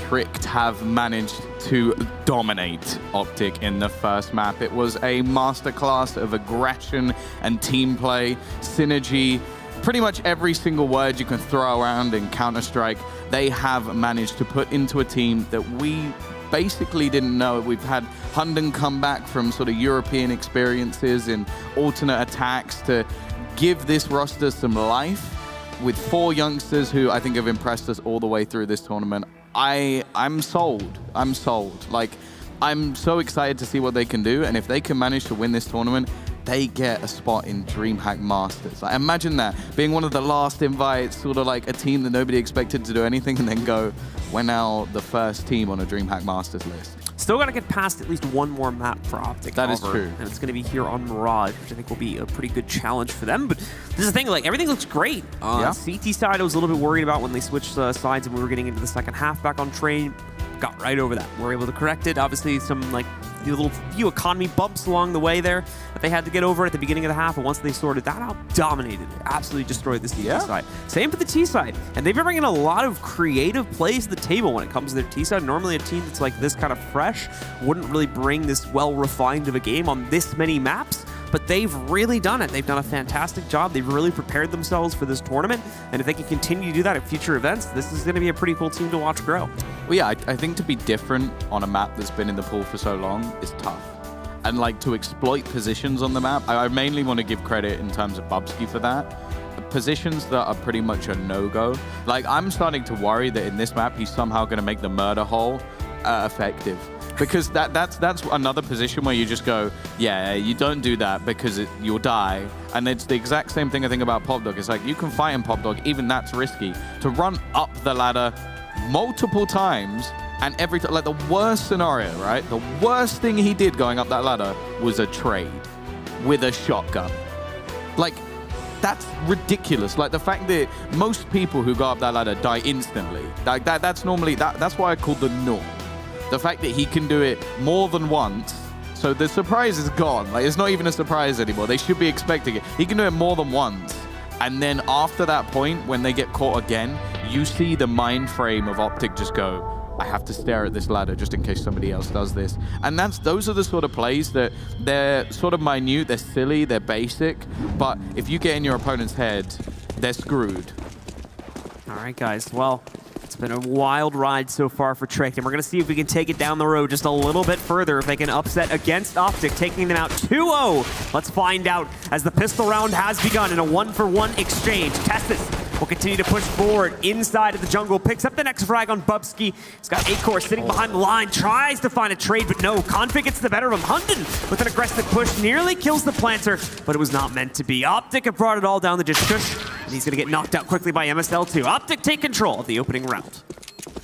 Tricked have managed to dominate OpTic in the first map. It was a masterclass of aggression and team play, synergy, pretty much every single word you can throw around in Counter-Strike, they have managed to put into a team that we basically didn't know. We've had Hunden come back from sort of European experiences in alternate attacks to give this roster some life with 4 youngsters who I think have impressed us all the way through this tournament. I'm sold. I'm sold. Like, I'm so excited to see what they can do, and if they can manage to win this tournament, they get a spot in DreamHack Masters. Like, imagine that, being one of the last invites, sort of like a team that nobody expected to do anything, and then go, we're now the first team on a DreamHack Masters list. Still got to get past at least one more map for OpTic. That is true. And it's going to be here on Mirage, which I think will be a pretty good challenge for them. But this is the thing, like, everything looks great. Yeah. CT side, I was a little bit worried about when they switched sides and we were getting into the second half back on train. Got right over that. We were able to correct it. Obviously, some like little few economy bumps along the way there that they had to get over at the beginning of the half. But once they sorted that out, dominated it. Absolutely destroyed the CT side. Same for the T side. And they've been bringing a lot of creative plays to the table when it comes to their T side. Normally, a team that's like this kind of fresh wouldn't really bring this well-refined of a game on this many maps. But they've really done it. They've done a fantastic job. They've really prepared themselves for this tournament. And if they can continue to do that at future events, this is going to be a pretty cool team to watch grow. Well, yeah, I think to be different on a map that's been in the pool for so long is tough. And like to exploit positions on the map, I mainly want to give credit in terms of Bubsky for that. The positions that are pretty much a no-go. Like, I'm starting to worry that in this map, he's somehow going to make the murder hole effective. Because that's another position where you just go, yeah, you don't do that because you'll die. And it's the exact same thing I think about PopDog. It's like, you can fight in PopDog, even that's risky. To run up the ladder multiple times, and every time, like the worst scenario, right? The worst thing he did going up that ladder was a trade with a shotgun. Like, that's ridiculous. Like, the fact that most people who go up that ladder die instantly, like that's normally, that's why I call the norm. The fact that he can do it more than once, so the surprise is gone. Like, it's not even a surprise anymore. They should be expecting it. He can do it more than once. And then after that point, when they get caught again, you see the mind frame of OpTic just go, I have to stare at this ladder just in case somebody else does this. And those are the sort of plays that they're sort of minute, they're silly, they're basic, but if you get in your opponent's head, they're screwed. All right, guys. Well, it's been a wild ride so far for Tricked, and we're going to see if we can take it down the road just a little bit further, if they can upset against OpTic, taking them out 2-0. Let's find out as the pistol round has begun in a 1-for-1 exchange. Testis will continue to push forward inside of the jungle, picks up the next frag on Bubsky. He's got Acor sitting behind the line, tries to find a trade, but no. Config gets the better of him. Hunden with an aggressive push, nearly kills the planter, but it was not meant to be. OpTic have brought it all down the dish tush, and he's going to get knocked out quickly by MSL2. OpTic take control of the opening round.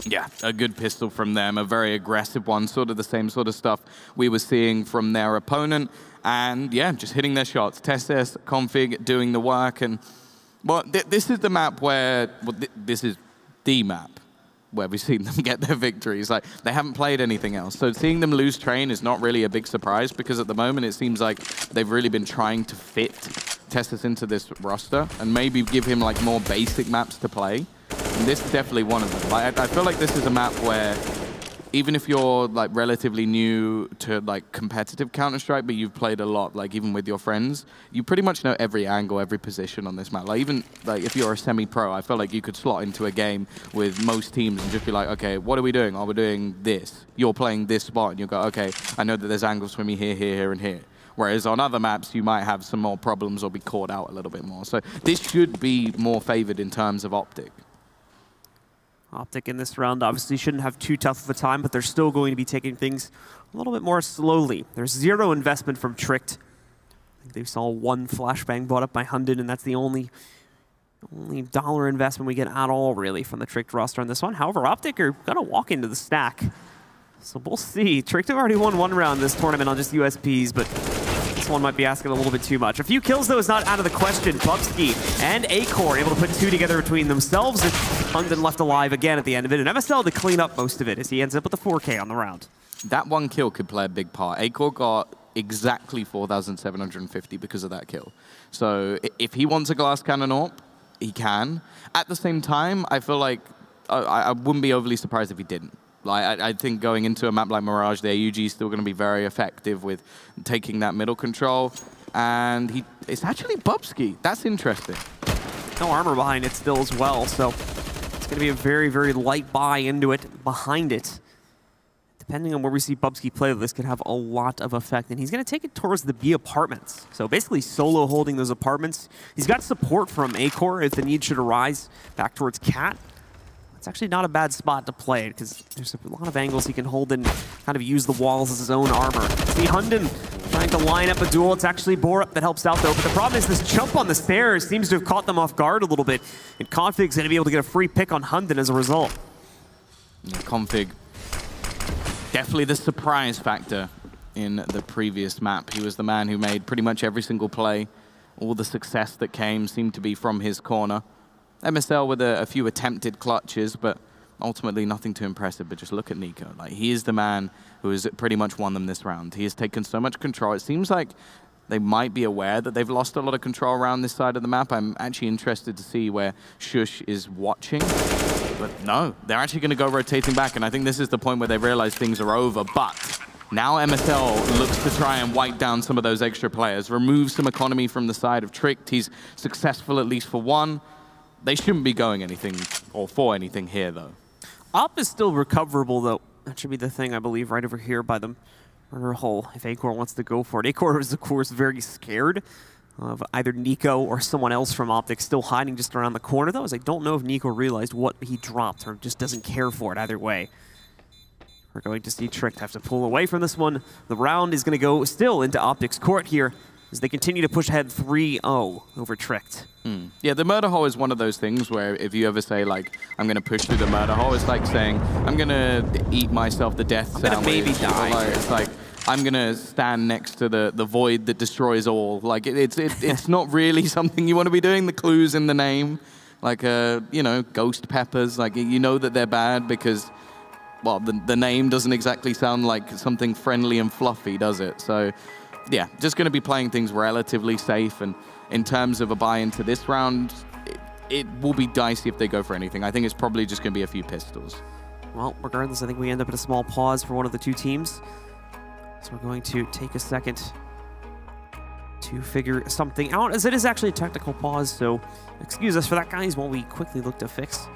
Yeah, a good pistol from them, a very aggressive one, sort of the same sort of stuff we were seeing from their opponent. And yeah, just hitting their shots. Testis, Config doing the work. And well, this is the map where, well, this is the map where we've seen them get their victories. Like, they haven't played anything else. So seeing them lose train is not really a big surprise, because at the moment it seems like they've really been trying to fit Testis into this roster and maybe give him like more basic maps to play. And this is definitely one of them. Like, I feel like this is a map where even if you're like relatively new to like competitive Counter-Strike, but you've played a lot, like even with your friends, you pretty much know every angle, every position on this map. Like even like if you're a semi-pro, I feel like you could slot into a game with most teams and just be like, okay, what are we doing? Oh, we're doing this. You're playing this spot, and you go, okay, I know that there's angles for me here, here, here, and here. Whereas on other maps, you might have some more problems or be caught out a little bit more. So this should be more favored in terms of OpTic. OpTic in this round obviously shouldn't have too tough of a time, but they're still going to be taking things a little bit more slowly. There's 0 investment from Tricked. I think they saw 1 flashbang brought up by Hunden, and that's the only dollar investment we get at all, really, from the Tricked roster on this one. However, OpTic are going to walk into the stack. So we'll see. Tricked have already won 1 round this tournament on just USPs, but this one might be asking a little bit too much. A few kills, though, is not out of the question. Bubsky and Acor able to put 2 together between themselves, and Hunden left alive again at the end of it, and MSL to clean up most of it as he ends up with a 4K on the round. That 1 kill could play a big part. Acor got exactly 4,750 because of that kill. So if he wants a glass cannon AWP, he can. At the same time, I feel like I wouldn't be overly surprised if he didn't. Like, I think going into a map like Mirage, the AUG is still going to be very effective with taking that middle control. And it's actually Bubsky. That's interesting. No armor behind it still as well, so it's going to be a very, very light buy into it, behind it. Depending on where we see Bubsky play, this could have a lot of effect. And he's going to take it towards the B apartments. So basically solo holding those apartments. He's got support from Acor if the need should arise back towards Cat. It's actually not a bad spot to play it because there's a lot of angles he can hold and kind of use the walls as his own armor. See Hunden trying to line up a duel. It's actually Borup that helps out though. But the problem is this jump on the stairs seems to have caught them off guard a little bit. And Config's going to be able to get a free pick on Hunden as a result. Yeah, Config, definitely the surprise factor in the previous map. He was the man who made pretty much every single play. All the success that came seemed to be from his corner. MSL with a few attempted clutches, but ultimately nothing too impressive. But just look at Nico. Like, he is the man who has pretty much won them this round. He has taken so much control. It seems like they might be aware that they've lost a lot of control around this side of the map. I'm actually interested to see where Shush is watching. But no, they're actually going to go rotating back. And I think this is the point where they realize things are over. But now MSL looks to try and wipe down some of those extra players, remove some economy from the side of Tricked. He's successful at least for one. They shouldn't be going anything or for anything here, though. Op is still recoverable, though. That should be the thing, I believe, right over here by the murder hole, if Acor wants to go for it. Acor is, of course, very scared of either Nico or someone else from OpTic still hiding just around the corner, though, as I don't know if Nico realized what he dropped or just doesn't care for it either way. We're going to see Tricked have to pull away from this one. The round is going to go still into OpTic's court here, as they continue to push ahead 3-0 over Tricked. Yeah, the murder hole is one of those things where if you ever say, like, I'm going to push through the murder hole, it's like saying, I'm going to eat myself the death sandwich. I'm going to maybe die. It's like, I'm going to stand next to the void that destroys all. Like, it's not really something you want to be doing. The clues in the name, like, you know, ghost peppers, like, you know that they're bad because, well, the name doesn't exactly sound like something friendly and fluffy, does it? So, yeah, just going to be playing things relatively safe. And in terms of a buy into this round, it will be dicey if they go for anything. I think it's probably just going to be a few pistols. Well, regardless, I think we end up at a small pause for one of the two teams. So we're going to take a second to figure something out, as it is actually a technical pause. So excuse us for that, guys, while we quickly look to fix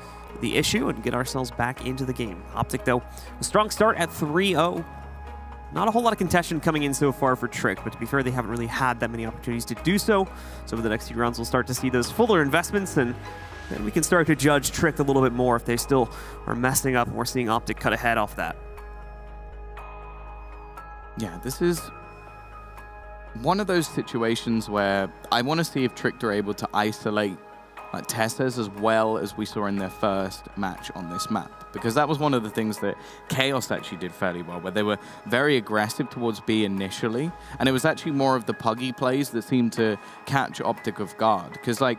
the issue and get ourselves back into the game. OpTic, though, a strong start at 3-0. Not a whole lot of contention coming in so far for Trick, but to be fair, they haven't really had that many opportunities to do so. So over the next few rounds, we'll start to see those fuller investments, and then we can start to judge Trick a little bit more if they still are messing up, and we're seeing OpTic cut ahead off that. Yeah, this is one of those situations where I want to see if Tricked are able to isolate Tessers as well as we saw in their first match on this map. Because that was one of the things that Chaos actually did fairly well, where they were very aggressive towards B initially, and it was actually more of the puggy plays that seemed to catch OpTic off guard. Because, like,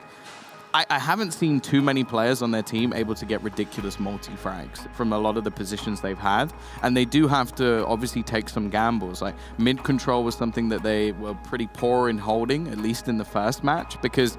I haven't seen too many players on their team able to get ridiculous multi-frags from a lot of the positions they've had, and they do have to obviously take some gambles. Like, mid-control was something that they were pretty poor in holding, at least in the first match, because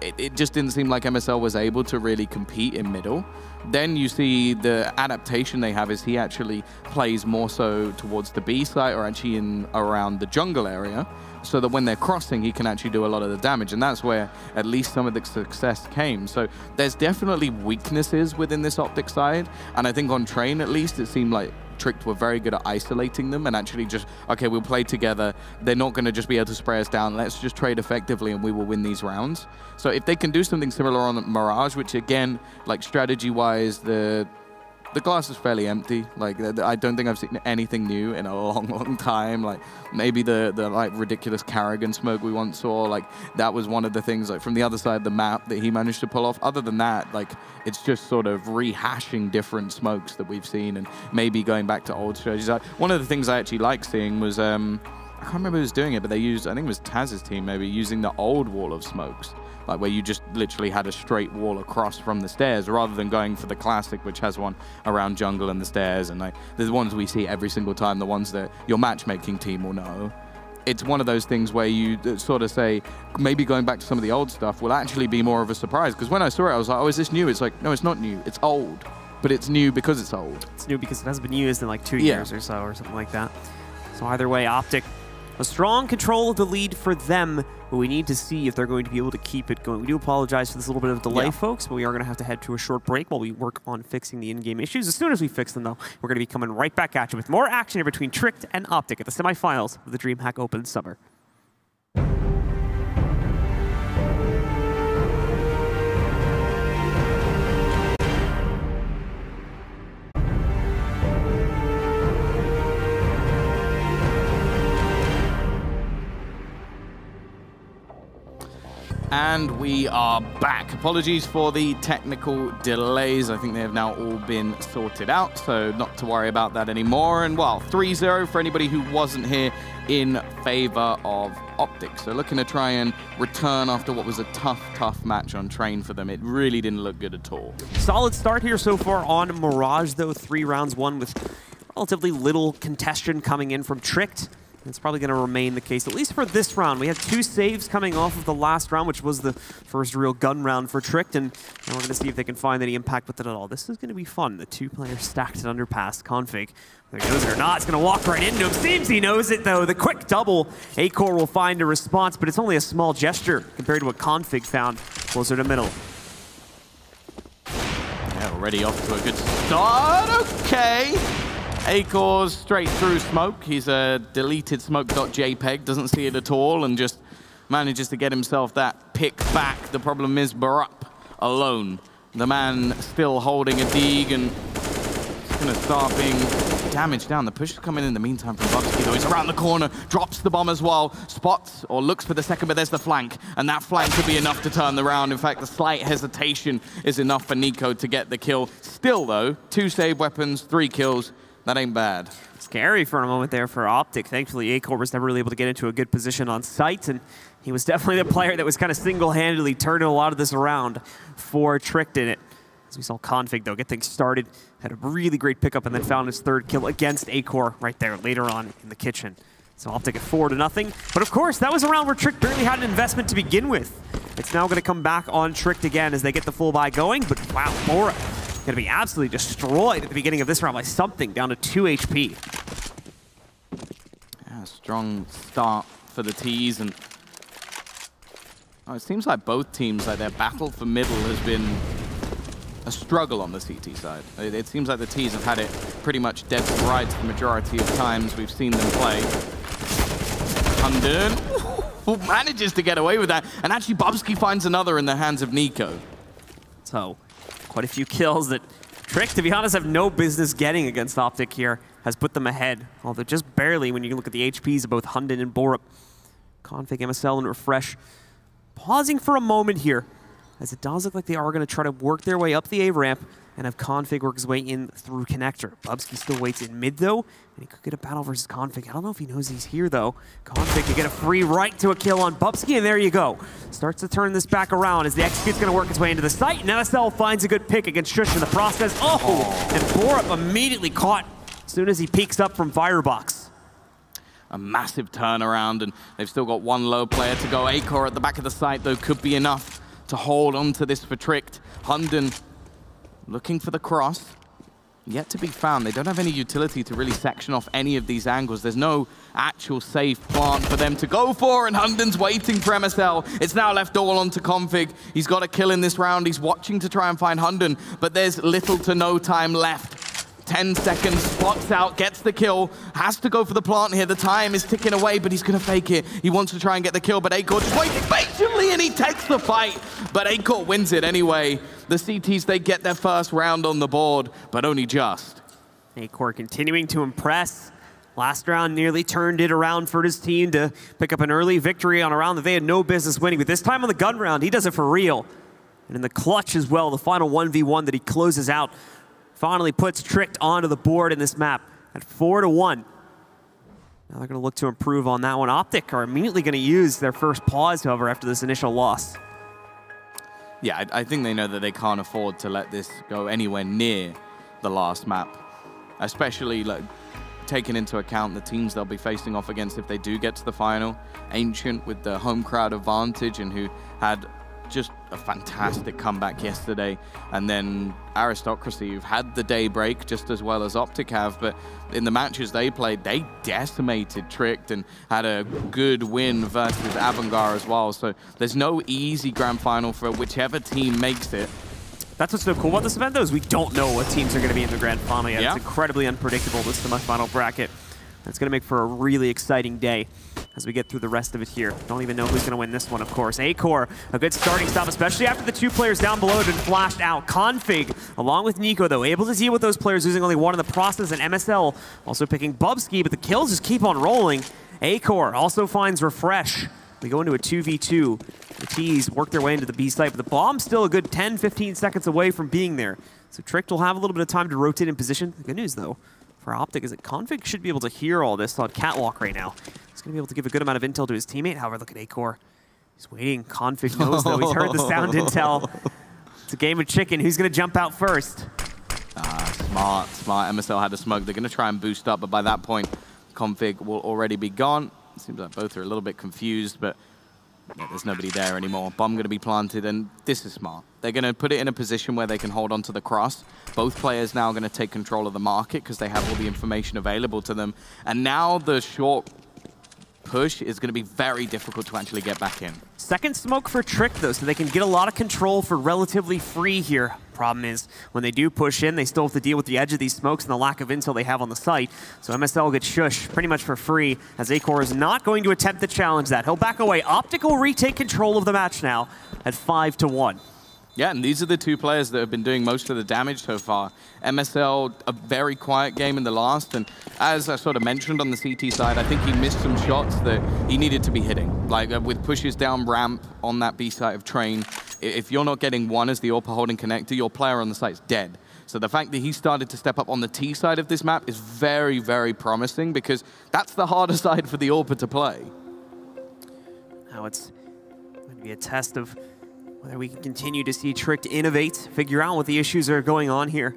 it just didn't seem like MSL was able to really compete in middle. Then you see the adaptation they have is he actually plays more so towards the B side or actually in around the jungle area, so that when they're crossing, he can actually do a lot of the damage, and that's where at least some of the success came. So there's definitely weaknesses within this OpTic side, and I think on Train at least it seemed like Tricked were very good at isolating them and actually just, okay, we'll play together. They're not going to just be able to spray us down. Let's just trade effectively and we will win these rounds. So if they can do something similar on Mirage, which again, like strategy-wise, the glass is fairly empty. Like, I don't think I've seen anything new in a long, long time. Like, maybe the like ridiculous Carrigan smoke we once saw, like, that was one of the things, like, from the other side of the map that he managed to pull off. Other than that, like, it's just sort of rehashing different smokes that we've seen and maybe going back to old strategies. One of the things I actually like seeing was, I can't remember who was doing it, but they used, I think it was Taz's team maybe, using the old wall of smokes. Like, where you just literally had a straight wall across from the stairs, rather than going for the classic, which has one around jungle and the stairs. And, like, the ones we see every single time, the ones that your matchmaking team will know. It's one of those things where you sort of say, maybe going back to some of the old stuff will actually be more of a surprise. Because when I saw it, I was like, oh, is this new? It's like, no, it's not new. It's old. but it's new because it's old. It's new because it hasn't been used in like 2 years or so, or something like that. So either way, OpTic, a strong control of the lead for them, but we need to see if they're going to be able to keep it going. We do apologize for this little bit of delay, folks, but we are going to have to head to a short break while we work on fixing the in-game issues. As soon as we fix them, though, we're going to be coming right back at you with more action here between Tricked and OpTic at the semifinals of the DreamHack Open Summer. And we are back. Apologies for the technical delays. I think they have now all been sorted out, so not to worry about that anymore. And well, 3-0 for anybody who wasn't here in favor of OpTic. So looking to try and return after what was a tough match on train for them. It really didn't look good at all. Solid start here so far on Mirage, though. 3 rounds won with relatively little contestation coming in from Tricked. It's probably going to remain the case, at least for this round. We had 2 saves coming off of the last round, which was the first real gun round for Tricked, and now we're going to see if they can find any impact with it at all. This is going to be fun. The 2 players stacked at underpass. Config, whether he knows it or not, it's going to walk right into him. Seems he knows it, though. The quick double. Acor will find a response, but it's only a small gesture compared to what Config found closer to middle. Yeah, already off to a good start. Okay. Acor's straight through smoke. He's a deleted smoke.jpg, doesn't see it at all, and just manages to get himself that pick back. The problem is Barup alone. The man still holding a dig, and he's going to start being damaged down. The push is coming in the meantime from Bubsky, though. He's around the corner, drops the bomb as well, spots or looks for the second, but there's the flank, and that flank could be enough to turn the round. In fact, the slight hesitation is enough for Nico to get the kill. Still, though, 2 save weapons, 3 kills. That ain't bad. Scary for a moment there for OpTic. Thankfully, Acor was never really able to get into a good position on site, and he was definitely the player that was kind of single-handedly turning a lot of this around for Tricked in it. As we saw Config, though, get things started, had a really great pickup, and then found his 3rd kill against Acor right there later on in the kitchen. So OpTic at 4-0. But of course, that was a round where Tricked barely had an investment to begin with. It's now going to come back on Tricked again as they get the full buy going, but wow, Bora going to be absolutely destroyed at the beginning of this round by something, down to 2 HP. Yeah, strong start for the T's, and it seems like both teams, like their battle for middle has been a struggle on the CT side. It seems like the T's have had it pretty much dead to rights the majority of times we've seen them play. Hunden manages to get away with that, and actually Bubsky finds another in the hands of Nico. So, quite a few kills that Tricked, to be honest, have no business getting against OpTic here, has put them ahead. Although just barely when you look at the HPs of both Hunden and Borup. Config, MSL, and Refresh pausing for a moment here, as it does look like they are going to try to work their way up the A ramp and have Config work his way in through connector. Bubsky still waits in mid, though, and he could get a battle versus Config. I don't know if he knows he's here, though. Config can get a free right to a kill on Bubsky, and there you go. Starts to turn this back around as the execute's going to work its way into the site, and MSL finds a good pick against Shush in the process. Oh, and Borup immediately caught as soon as he peeks up from Firebox. A massive turnaround, and they've still got 1 low player to go. Acor at the back of the site, though, could be enough to hold on to this for Tricked. Hunden looking for the cross, yet to be found. They don't have any utility to really section off any of these angles. There's no actual safe plant for them to go for, and Hunden's waiting for MSL. It's now left all onto Config. He's got a kill in this round. He's watching to try and find Hunden, but there's little to no time left. 10 seconds, spots out, gets the kill, has to go for the plant here. The time is ticking away, but he's going to fake it. He wants to try and get the kill, but Acor just waiting patiently, and he takes the fight. But Acor wins it anyway. The CTs, they get their first round on the board, but only just. Acor continuing to impress. Last round nearly turned it around for his team to pick up an early victory on a round that they had no business winning. But this time on the gun round, he does it for real. And in the clutch as well, the final 1v1 that he closes out finally puts Tricked onto the board in this map at 4-1. Now they're going to look to improve on that one. OpTic are immediately going to use their first pause, however, after this initial loss. Yeah, I think they know that they can't afford to let this go anywhere near the last map, especially like taking into account the teams they'll be facing off against if they do get to the final. Ancient with the home crowd advantage and who had just a fantastic comeback yesterday. And then Aristocracy, who've had the day break just as well as OpTic have, but in the matches they played, they decimated Tricked and had a good win versus Avangar as well. So there's no easy grand final for whichever team makes it. That's what's so cool about this event, though, is we don't know what teams are going to be in the grand final yet. Yeah. It's incredibly unpredictable, this semifinal bracket. It's going to make for a really exciting day as we get through the rest of it here. Don't even know who's going to win this one, of course. Acor, a good starting stop, especially after the 2 players down below had been flashed out. Config, along with Nico, though, able to deal with those players, losing only 1 in the process, and MSL also picking Bubsky, but the kills just keep on rolling. Acor also finds Refresh. We go into a 2v2. The T's work their way into the B site, but the bomb's still a good 10-15 seconds away from being there. So Tricked will have a little bit of time to rotate in position. The good news, though, for OpTic is that Config should be able to hear all this on Catwalk right now. He's going to be able to give a good amount of intel to his teammate. However, look at Acor. He's waiting. Config knows, though. He's heard the sound intel. It's a game of chicken. Who's going to jump out first? Smart. MSL had a smoke. They're going to try and boost up, but by that point, Config will already be gone. It seems like both are a little bit confused, but yeah, there's nobody there anymore. Bomb going to be planted, and this is smart. They're going to put it in a position where they can hold on to the cross. Both players now are going to take control of the market because they have all the information available to them. And now the short push is going to be very difficult to actually get back in. Second smoke for Trick, though, so they can get a lot of control for relatively free here. Problem is, when they do push in, they still have to deal with the edge of these smokes and the lack of intel they have on the site. So MSL gets shushed pretty much for free, as Acor is not going to attempt to challenge that. He'll back away. OpTic will retake control of the match now at 5-1. Yeah, and these are the 2 players that have been doing most of the damage so far. MSL, a very quiet game in the last, and as I sort of mentioned on the CT side, I think he missed some shots that he needed to be hitting. Like with pushes down ramp on that B site of Train, if you're not getting one as the AWP holding connector, your player on the site's dead. So the fact that he started to step up on the T side of this map is very, very promising, because that's the harder side for the AWP to play. Now it's going to be a test of whether we can continue to see Tricked innovate, figure out what the issues are going on here.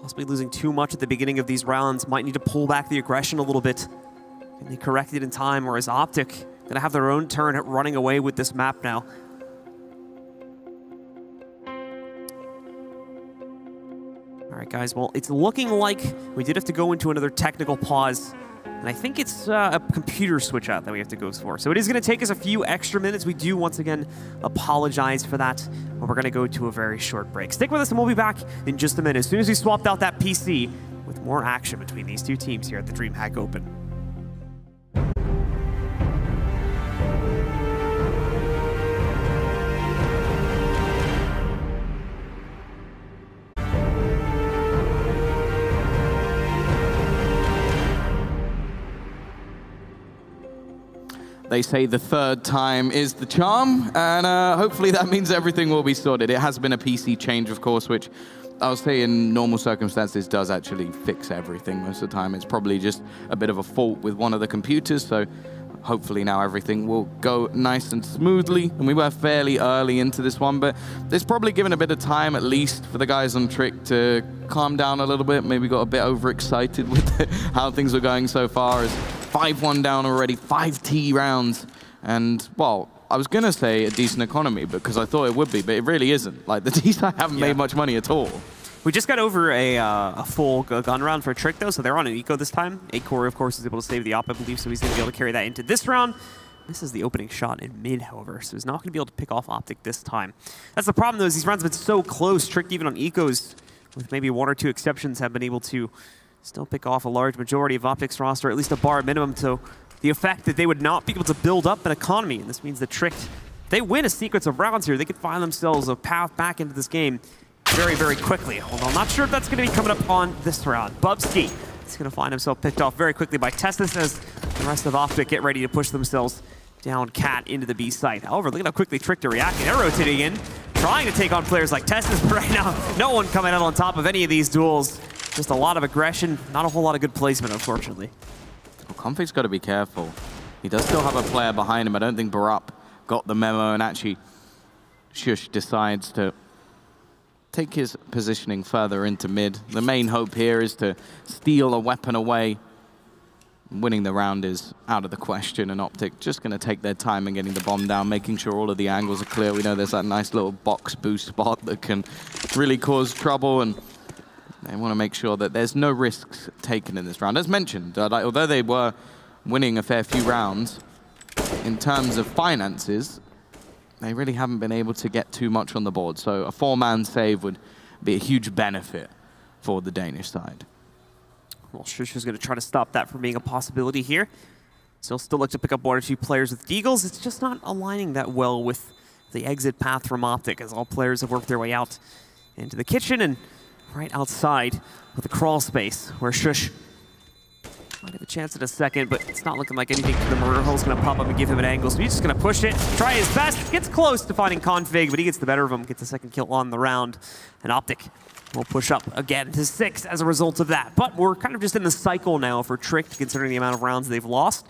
Possibly losing too much at the beginning of these rounds. Might need to pull back the aggression a little bit. Can they correct it in time, or is OpTic going to have their own turn at running away with this map now? All right, guys, well, it's looking like we did have to go into another technical pause. And I think it's a computer switch out that we have to go for. So it is going to take us a few extra minutes. We do, once again, apologize for that. But we're going to go to a very short break. Stick with us, and we'll be back in just a minute, as soon as we swapped out that PC, with more action between these 2 teams here at the DreamHack Open. They say the 3rd time is the charm, and hopefully that means everything will be sorted. It has been a PC change, of course, which I'll say in normal circumstances does actually fix everything most of the time. It's probably just a bit of a fault with one of the computers, so hopefully now everything will go nice and smoothly. And we were fairly early into this one, but it's probably given a bit of time at least for the guys on Trick to calm down a little bit. Maybe got a bit overexcited with how things are going so far. As 5-1 down already, 5 T rounds. And, well, I was going to say a decent economy because I thought it would be, but it really isn't. Like, the T's haven't made much money at all. We just got over a full gun round for Trick, though, so they're on an eco this time. Acor, of course, is able to save the op, I believe, so he's going to be able to carry that into this round. This is the opening shot in mid, however, so he's not going to be able to pick off OpTic this time. That's the problem, though, is these rounds have been so close. Trick, even on ecos, with maybe 1 or 2 exceptions, have been able to still pick off a large majority of OpTic's roster, at least a bar minimum, to the effect that they would not be able to build up an economy. And this means that Trick, they win a sequence of rounds here. They could find themselves a path back into this game very, very quickly. Although I'm not sure if that's going to be coming up on this round. Bubsky is going to find himself picked off very quickly by Testis as the rest of OpTic get ready to push themselves down Cat into the B site. However, look at how quickly Trick are reacting. They're rotating in, trying to take on players like Testis, but right now, no one coming out on top of any of these duels. Just a lot of aggression, not a whole lot of good placement, unfortunately. Well, Config's got to be careful. He does still have a player behind him. I don't think Barup got the memo, and actually Shush decides to take his positioning further into mid. The main hope here is to steal a weapon away winning the round is out of the question, and OpTic just going to take their time in getting the bomb down, making sure all of the angles are clear. We know there's that nice little box boost spot that can really cause trouble, and they want to make sure that there's no risks taken in this round. As mentioned, although they were winning a fair few rounds, in terms of finances, they really haven't been able to get too much on the board. So a 4-man save would be a huge benefit for the Danish side. Well, Shush is going to try to stop that from being a possibility here. So he'll still look to pick up 1 or 2 players with Deagles. It's just not aligning that well with the exit path from OpTic, as all players have worked their way out into the kitchen and right outside with the crawl space, where Shush might have a chance in a second, but it's not looking like anything for the murder hole is going to pop up and give him an angle. So he's just going to push it, try his best, gets close to finding Config, but he gets the better of him, gets the second kill on the round. And OpTic will push up again to 6 as a result of that. But we're kind of just in the cycle now for Tricked, considering the amount of rounds they've lost.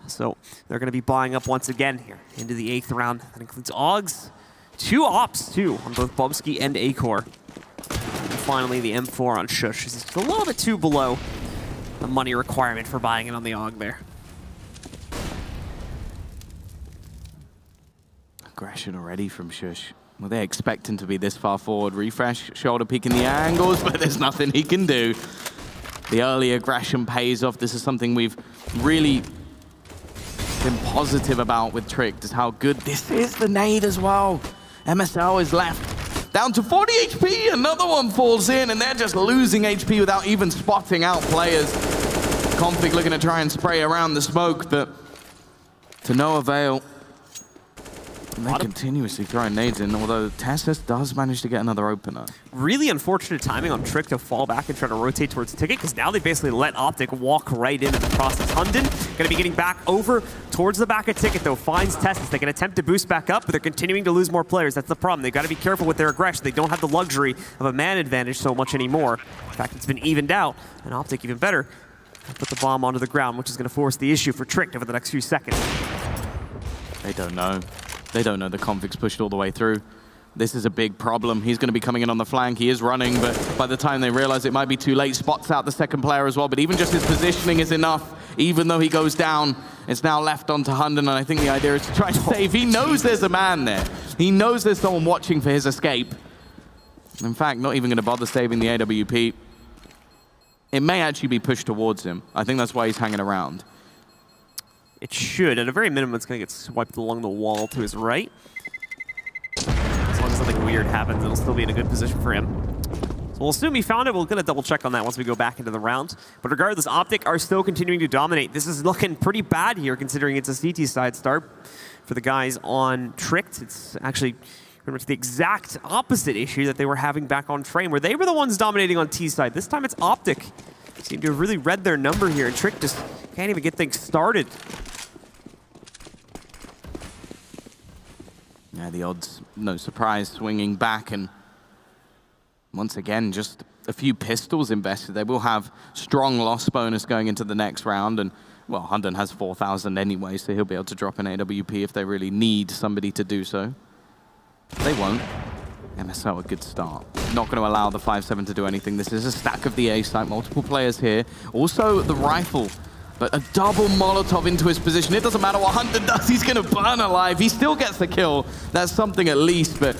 So they're going to be buying up once again here into the 8th round. That includes Oggs, 2 ops too on both Bubsky and Acor. And finally the M4 on Shush. This is a little bit too below the money requirement for buying it on the Ogg there. Aggression already from Shush. Well, they're expecting to be this far forward. Refresh, shoulder peeking the angles, but there's nothing he can do. The early aggression pays off. This is something we've really been positive about with Tricked, is how good this is. The nade as well. MSL is left down to 40 HP. Another one falls in, and they're just losing HP without even spotting out players. Config looking to try and spray around the smoke, but to no avail. And they're continuously throwing nades in, although Tessus does manage to get another opener. Really unfortunate timing on Trick to fall back and try to rotate towards Ticket, because now they basically let OpTic walk right into the process. Hunden going to be getting back over towards the back of Ticket, though, finds Tessus. They can attempt to boost back up, but they're continuing to lose more players. That's the problem. They've got to be careful with their aggression. They don't have the luxury of a man advantage so much anymore. In fact, it's been evened out, and OpTic even better. Put the bomb onto the ground, which is going to force the issue for Trick over the next few seconds. They don't know. They don't know the Config's pushed all the way through. This is a big problem. He's going to be coming in on the flank. He is running, but by the time they realize it might be too late, spots out the second player as well. But even just his positioning is enough. Even though he goes down, it's now left onto Hunden, and I think the idea is to try and save. He knows there's a man there. He knows there's someone watching for his escape. In fact, not even going to bother saving the AWP. It may actually be pushed towards him. I think that's why he's hanging around. It should. At a very minimum, it's going to get swiped along the wall to his right. As long as something weird happens, it'll still be in a good position for him. So we'll assume he found it. We'll get a double check on that once we go back into the round. But regardless, OpTic are still continuing to dominate. This is looking pretty bad here, considering it's a CT side start for the guys on Tricked. It's actually pretty much the exact opposite issue that they were having back on Frame, where they were the ones dominating on T side. This time it's OpTic. Seem to have really read their number here, and Trick just can't even get things started. Yeah, the odds, no surprise, swinging back, and once again, just a few pistols invested. They will have strong loss bonus going into the next round, and, well, Hunden has 4,000 anyway, so he'll be able to drop an AWP if they really need somebody to do so. They won't. MSL, a good start. Not going to allow the 5-7 to do anything. This is a stack of the A site, multiple players here. Also, the rifle. But a double Molotov into his position. It doesn't matter what Hunden does, he's going to burn alive. He still gets the kill. That's something at least, but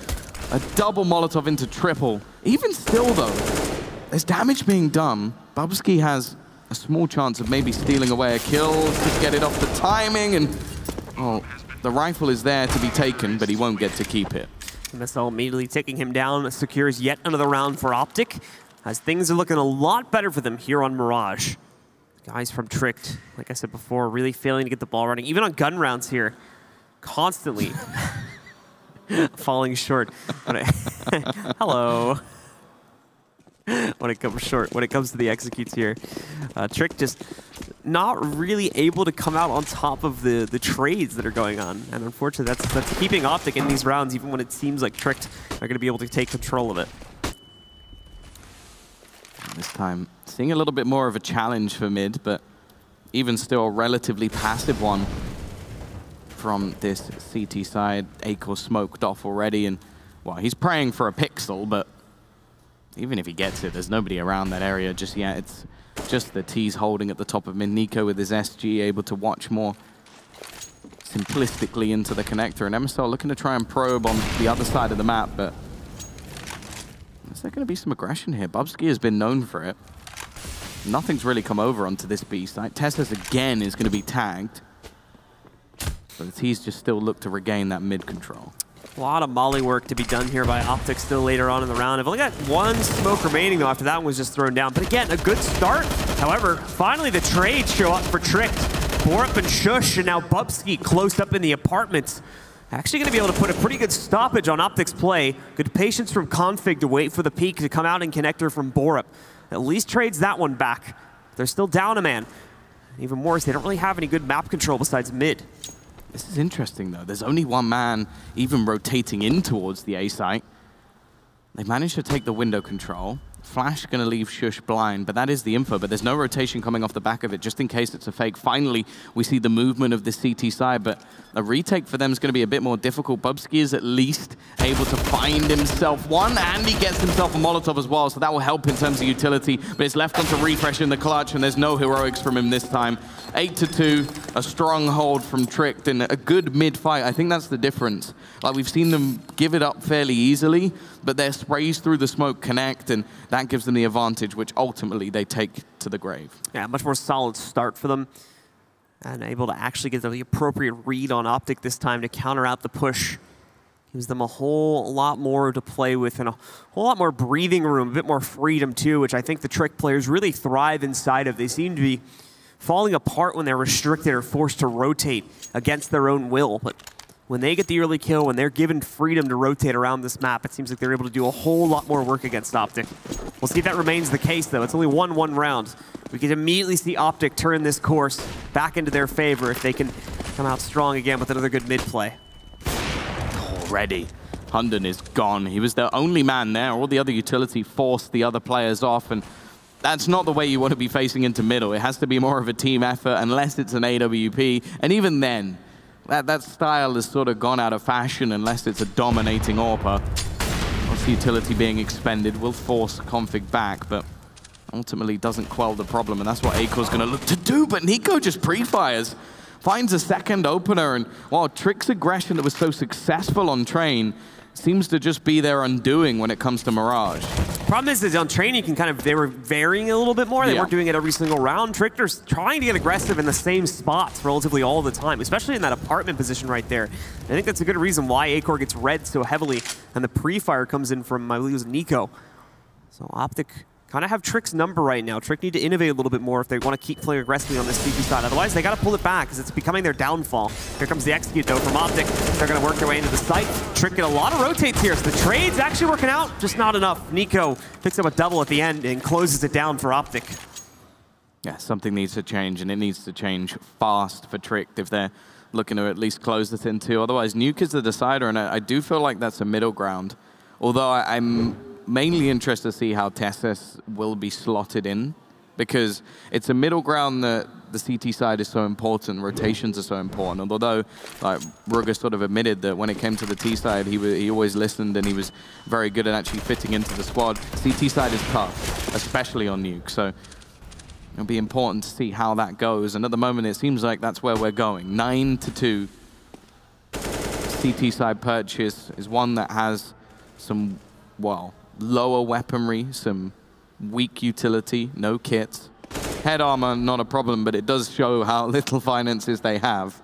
a double Molotov into triple. Even still, though, there's damage being done. Bubsky has a small chance of maybe stealing away a kill, to get it off the timing, and oh, the rifle is there to be taken, but he won't get to keep it. MSL immediately taking him down, secures yet another round for OpTic, as things are looking a lot better for them here on Mirage. Guys from Tricked, like I said before, really failing to get the ball running. Even on gun rounds here, constantly falling short. Hello. When it comes short, when it comes to the executes here. Trick just not really able to come out on top of the trades that are going on. And unfortunately, that's keeping OpTic in these rounds, even when it seems like Tricked are going to be able to take control of it. This time, seeing a little bit more of a challenge for mid, but even still a relatively passive one from this CT side. Acor smoked off already, and, well, he's praying for a pixel, but even if he gets it, there's nobody around that area just yet. It's Just the T's holding at the top of mid. Nico with his SG able to watch more simplistically into the connector. And MSL looking to try and probe on the other side of the map, but is there going to be some aggression here? Bubsky has been known for it. Nothing's really come over onto this B site. Tessus again is going to be tagged. But the T's just still look to regain that mid control. A lot of molly work to be done here by OpTic still later on in the round. I've only got one smoke remaining though after that one was just thrown down. But again, a good start. However, finally the trades show up for Tricked. Borup and Shush, and now Bubsky closed up in the apartments. Actually going to be able to put a pretty good stoppage on OpTic's play. Good patience from Config to wait for the peak to come out in connector from Borup. At least trades that one back. They're still down a man. Even worse, they don't really have any good map control besides mid. This is interesting, though. There's only one man even rotating in towards the A site. They managed to take the window control. Flash going to leave Shush blind, but that is the info. But there's no rotation coming off the back of it, just in case it's a fake. Finally, we see the movement of the CT side, but a retake for them is going to be a bit more difficult. Bubsky is at least able to find himself one, and he gets himself a Molotov as well, so that will help in terms of utility. But it's left on to refresh in the clutch, and there's no heroics from him this time. 8-2, a strong hold from Tricked, and a good mid-fight. I think that's the difference. Like, we've seen them give it up fairly easily, but their sprays through the smoke connect, and that gives them the advantage, which ultimately they take to the grave. Yeah, much more solid start for them, and able to actually get the appropriate read on OpTic this time to counter out the push. Gives them a whole lot more to play with and a whole lot more breathing room, a bit more freedom too, which I think the Trick players really thrive inside of. They seem to be falling apart when they're restricted or forced to rotate against their own will. But when they get the early kill, when they're given freedom to rotate around this map, it seems like they're able to do a whole lot more work against OpTic. We'll see if that remains the case, though. It's only 1-1 round. We can immediately see OpTic turn this course back into their favor if they can come out strong again with another good mid play. Already, Hunden is gone. He was the only man there. All the other utility forced the other players off, and that's not the way you want to be facing into middle. It has to be more of a team effort unless it's an AWP, and even then, that style has sort of gone out of fashion unless it's a dominating AWPer. Once utility being expended will force Config back, but ultimately doesn't quell the problem, and that's what Akor's going to look to do, but Nico just pre-fires. Finds a second opener, and while Trick's aggression that was so successful on Train seems to just be their undoing when it comes to Mirage. Problem is on Train, you can kind of, they were varying a little bit more. They weren't doing it every single round. Trickster's trying to get aggressive in the same spots relatively all the time, especially in that apartment position right there. I think that's a good reason why Akor gets red so heavily, and the pre-fire comes in from, I believe it was Nico. So OpTic kind of have Trick's number right now. Trick need to innovate a little bit more if they want to keep playing aggressively on this CT side. Otherwise, they got to pull it back because it's becoming their downfall. Here comes the execute, though, from OpTic. They're going to work their way into the site. Trick get a lot of rotates here, so the trade's actually working out, just not enough. Nico picks up a double at the end and closes it down for OpTic. Yeah, something needs to change, and it needs to change fast for Trick if they're looking to at least close this in two. Otherwise, Nuke is the decider, and I do feel like that's a middle ground. Although I'm mainly interested to see how Tessus will be slotted in, because it's a middle ground that the CT side is so important, rotations are so important. And although like Ruger sort of admitted that when it came to the T side, he always listened and he was very good at actually fitting into the squad. CT side is tough, especially on Nuke. So it'll be important to see how that goes. And at the moment, it seems like that's where we're going. 9-2. CT side purchase is one that has some, well, lower weaponry, some weak utility, no kits. Head armor, not a problem, but it does show how little finances they have.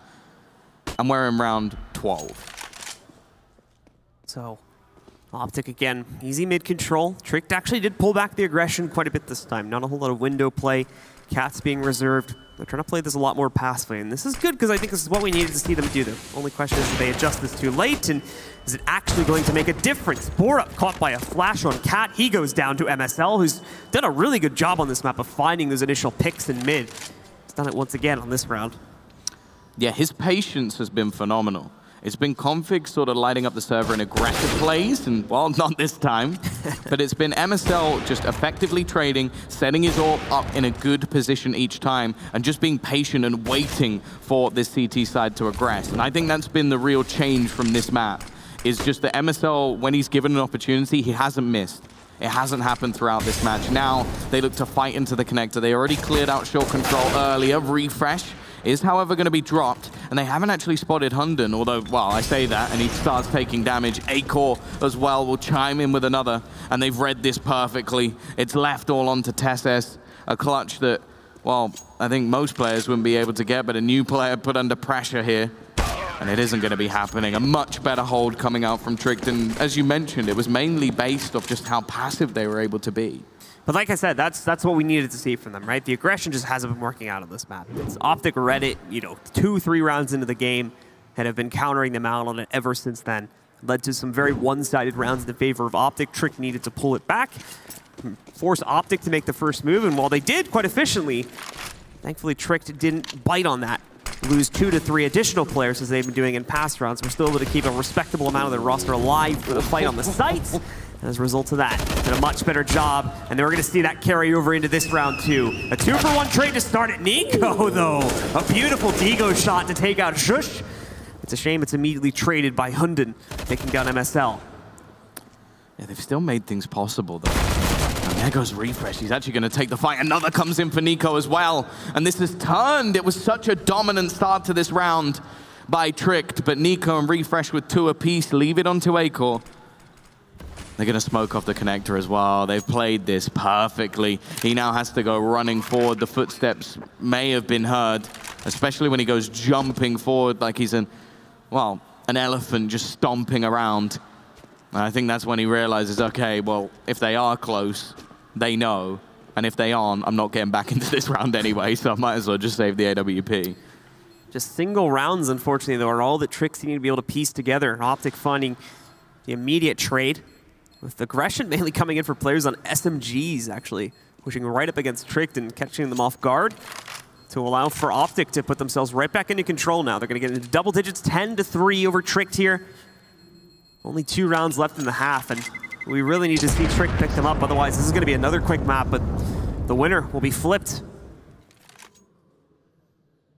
And we're in round 12. So, OpTic again, easy mid control. Tricked actually did pull back the aggression quite a bit this time. Not a whole lot of window play. Cats being reserved. They're trying to play this a lot more passively, and this is good because I think this is what we needed to see them do. The only question is, do they adjust this too late, and is it actually going to make a difference? Borup caught by a flash on Cat. He goes down to MSL, who's done a really good job on this map of finding those initial picks in mid. He's done it once again on this round. Yeah, his patience has been phenomenal. It's been Config sort of lighting up the server in aggressive plays, and, well, not this time. But it's been MSL just effectively trading, setting his AWP up in a good position each time, and just being patient and waiting for this CT side to aggress. And I think that's been the real change from this map, is just that MSL, when he's given an opportunity, he hasn't missed. It hasn't happened throughout this match. Now they look to fight into the connector. They already cleared out short control earlier. Refresh is, however, going to be dropped, and they haven't actually spotted Hunden, although, well, I say that, and he starts taking damage. Acor as well will chime in with another, and they've read this perfectly. It's left all onto Tesses, a clutch that, well, I think most players wouldn't be able to get, but a new player put under pressure here, and it isn't going to be happening. A much better hold coming out from Tricked, and as you mentioned, it was mainly based off just how passive they were able to be. But like I said, that's what we needed to see from them, right? The aggression just hasn't been working out on this map. It's OpTic read it, 2-3 rounds into the game, and have been countering them out on it ever since then. Led to some very one-sided rounds in favor of OpTic. Trick needed to pull it back, force OpTic to make the first move, and while they did quite efficiently, thankfully Tricked didn't bite on that. Lose 2 to 3 additional players as they've been doing in past rounds. We're still able to keep a respectable amount of their roster alive for the fight on the sites. And as a result of that, did a much better job, and then we're going to see that carry over into this round too. A 2-for-1 trade to start at Nico, though. A beautiful Digo shot to take out Shush. It's a shame it's immediately traded by Hunden, taking down MSL. Yeah, they've still made things possible, though. And there goes Refresh. He's actually going to take the fight. Another comes in for Nico as well. And this has turned. It was such a dominant start to this round by Tricked, but Nico and Refresh with 2 apiece leave it onto Acor. They're going to smoke off the connector as well. They've played this perfectly. He now has to go running forward. The footsteps may have been heard, especially when he goes jumping forward like he's an elephant just stomping around. And I think that's when he realizes, okay, well, if they are close, they know. And if they aren't, I'm not getting back into this round anyway, so I might as well just save the AWP. Just single rounds, unfortunately, though, are all the tricks you need to be able to piece together. OpTic finding the immediate trade, with aggression mainly coming in for players on SMGs, actually, pushing right up against Tricked and catching them off guard to allow for OpTic to put themselves right back into control now. They're going to get into double digits, 10-3 over Tricked here. Only 2 rounds left in the half, and we really need to see Trick pick them up. Otherwise, this is going to be another quick map, but the winner will be flipped.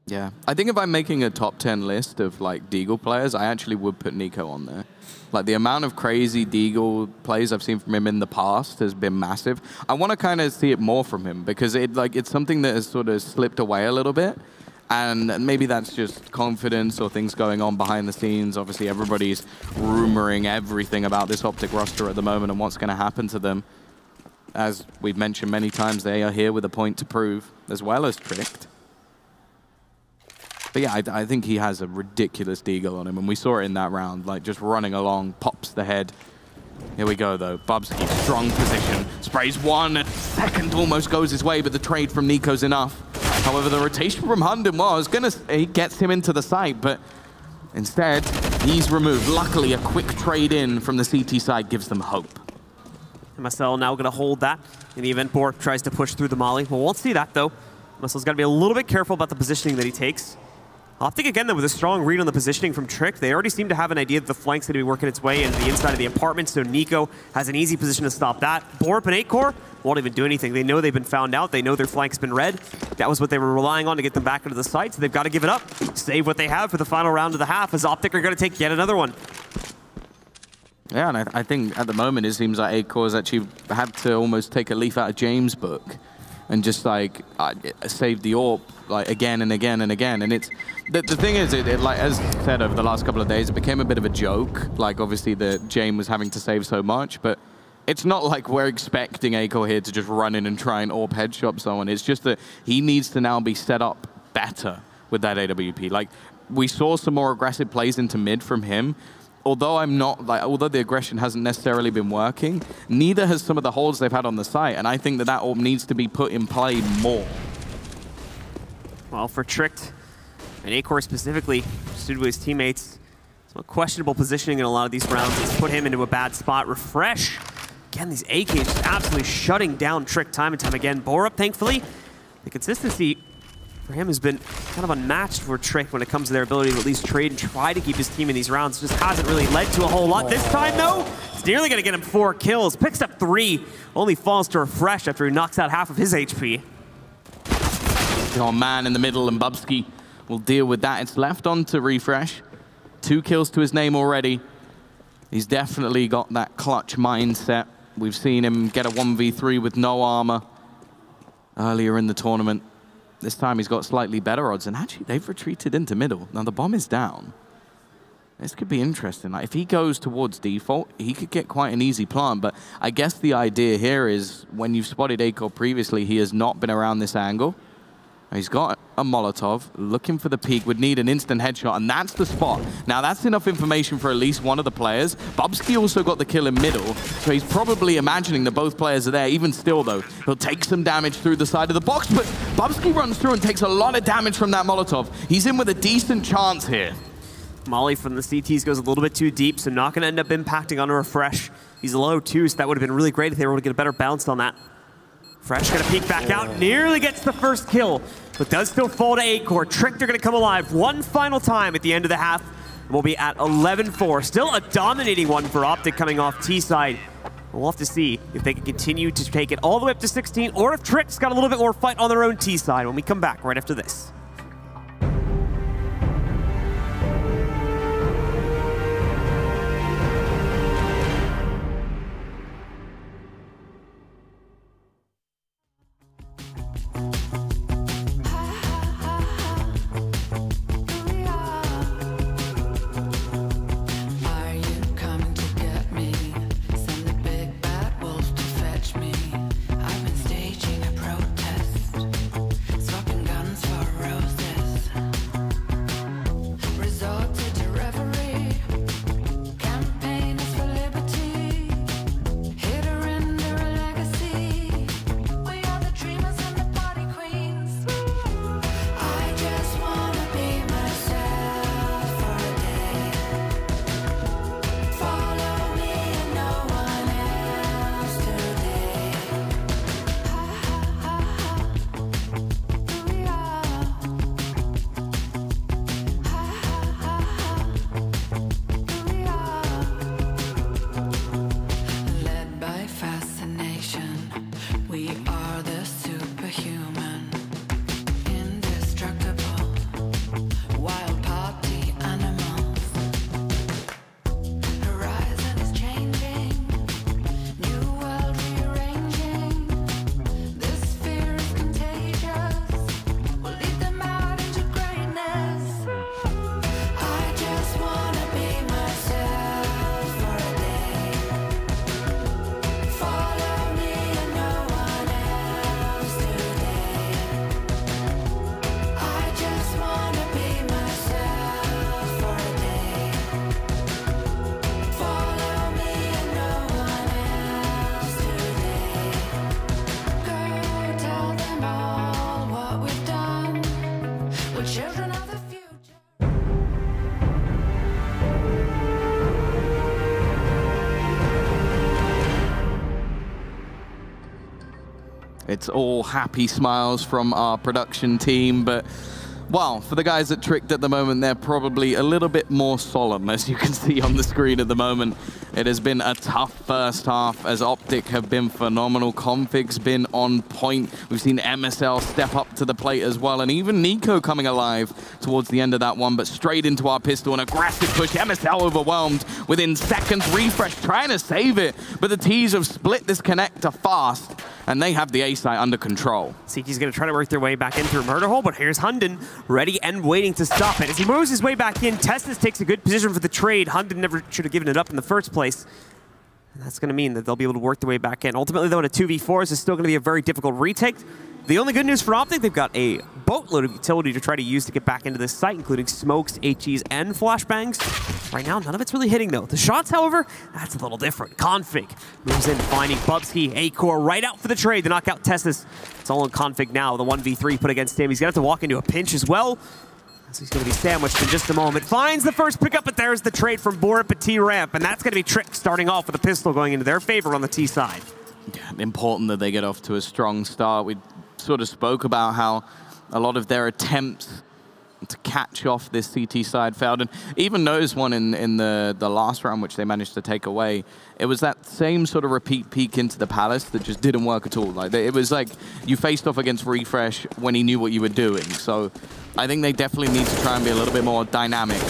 Yeah, I think if I'm making a top 10 list of like Deagle players, I actually would put Nico on there. Like the amount of crazy Deagle plays I've seen from him in the past has been massive. I want to kind of see it more from him because it's something that has sort of slipped away a little bit. And maybe that's just confidence or things going on behind the scenes. Obviously, everybody's rumoring everything about this OpTic roster at the moment and what's going to happen to them. As we've mentioned many times, they are here with a point to prove, as well as Tricked. But yeah, I think he has a ridiculous deagle on him, and we saw it in that round, like just running along, pops the head. Here we go, though. Bubsky, strong position, sprays one, a second almost goes his way, but the trade from Nico's enough. However, the rotation from Hunden he gets him into the site, but instead, he's removed. Luckily, a quick trade in from the CT side gives them hope. MSL now going to hold that in the event Bork tries to push through the molly. We won't see that, though. MSL's got to be a little bit careful about the positioning that he takes. OpTic again, though, with a strong read on the positioning from Trick. They already seem to have an idea that the flank's going to be working its way into the inside of the apartment, so Nico has an easy position to stop that. Borp and Acor won't even do anything. They know they've been found out. They know their flank's been read. That was what they were relying on to get them back into the site, so they've got to give it up. Save what they have for the final round of the half, as OpTic are going to take yet another one. Yeah, and I think at the moment it seems like Acor's actually had to almost take a leaf out of James' book and just like save the AWP like again and again and again. And it's the thing is, it like as said over the last couple of days, it became a bit of a joke. Like obviously that James was having to save so much, but it's not like we're expecting Acor here to just run in and try and AWP headshot someone. It's just that he needs to now be set up better with that AWP. Like we saw some more aggressive plays into mid from him. Although although the aggression hasn't necessarily been working, neither has some of the holds they've had on the site, and I think that AWP needs to be put in play more. Well, for Tricked, and Acor specifically, due to his teammates, some questionable positioning in a lot of these rounds has put him into a bad spot. Refresh, again, these AKs just absolutely shutting down Trick time and time again. Borup, thankfully, the consistency for him has been kind of unmatched for Trick when it comes to their ability to at least trade and try to keep his team in these rounds. Just hasn't really led to a whole lot. This time, though, it's nearly going to get him 4 kills. Picks up 3, only falls to Refresh after he knocks out half of his HP. Oh, man in the middle, and Bubsky will deal with that. It's left on to Refresh. 2 kills to his name already. He's definitely got that clutch mindset. We've seen him get a 1v3 with no armor earlier in the tournament. This time he's got slightly better odds, and actually they've retreated into middle. Now the bomb is down. This could be interesting. Like, if he goes towards default, he could get quite an easy plant, but I guess the idea here is when you've spotted Acor previously, he has not been around this angle. He's got a Molotov, looking for the peak, would need an instant headshot, and that's the spot. Now, that's enough information for at least one of the players. Bubsky also got the kill in middle, so he's probably imagining that both players are there. Even still, though, he'll take some damage through the side of the box, but Bubsky runs through and takes a lot of damage from that Molotov. He's in with a decent chance here. Molly from the CTs goes a little bit too deep, so not going to end up impacting on a refresh. He's low, too, so that would have been really great if they were able to get a better bounce on that. Fresh going to peek back out, nearly gets the first kill, but does still fall to Acor. Trick, they're going to come alive one final time at the end of the half. We'll be at 11-4. Still a dominating one for OpTic coming off T-side. We'll have to see if they can continue to take it all the way up to 16, or if Trick's got a little bit more fight on their own T-side when we come back right after this. It's all happy smiles from our production team, but well, for the guys at Tricked at the moment, they're probably a little bit more solemn, as you can see on the screen at the moment. It has been a tough first half, as OpTic have been phenomenal. Config's been on point. We've seen MSL step up to the plate as well, and even Nico coming alive towards the end of that one, but straight into our pistol, an aggressive push. MSL overwhelmed within seconds. Refresh trying to save it, but the T's have split this connector fast, and they have the A site under control. CT's going to try to work their way back in through Murder Hole, but here's Hunden ready and waiting to stop it. As he moves his way back in, Testis takes a good position for the trade. Hunden never should have given it up in the first place. And that's going to mean that they'll be able to work their way back in. Ultimately, though, in a 2v4, this is still going to be a very difficult retake. The only good news for OpTic, they've got a boatload of utility to try to use to get back into this site, including smokes, HEs, and flashbangs. Right now, none of it's really hitting, though. The shots, however, that's a little different. Config moves in, finding Bubsky, Acor right out for the trade to knock out Testis. It's all on Config now, the 1v3 put against him. He's going to have to walk into a pinch as well. So he's going to be sandwiched in just a moment. Finds the first pickup, but there's the trade from Borup at T-Ramp, and that's going to be Trick starting off with a pistol going into their favor on the T side. Yeah, important that they get off to a strong start. We sort of spoke about how a lot of their attempts to catch off this CT side failed, and even noticed one in the last round, which they managed to take away. It was that same sort of repeat peek into the Palace that just didn't work at all. Like, it was like you faced off against Refresh when he knew what you were doing. So I think they definitely need to try and be a little bit more dynamic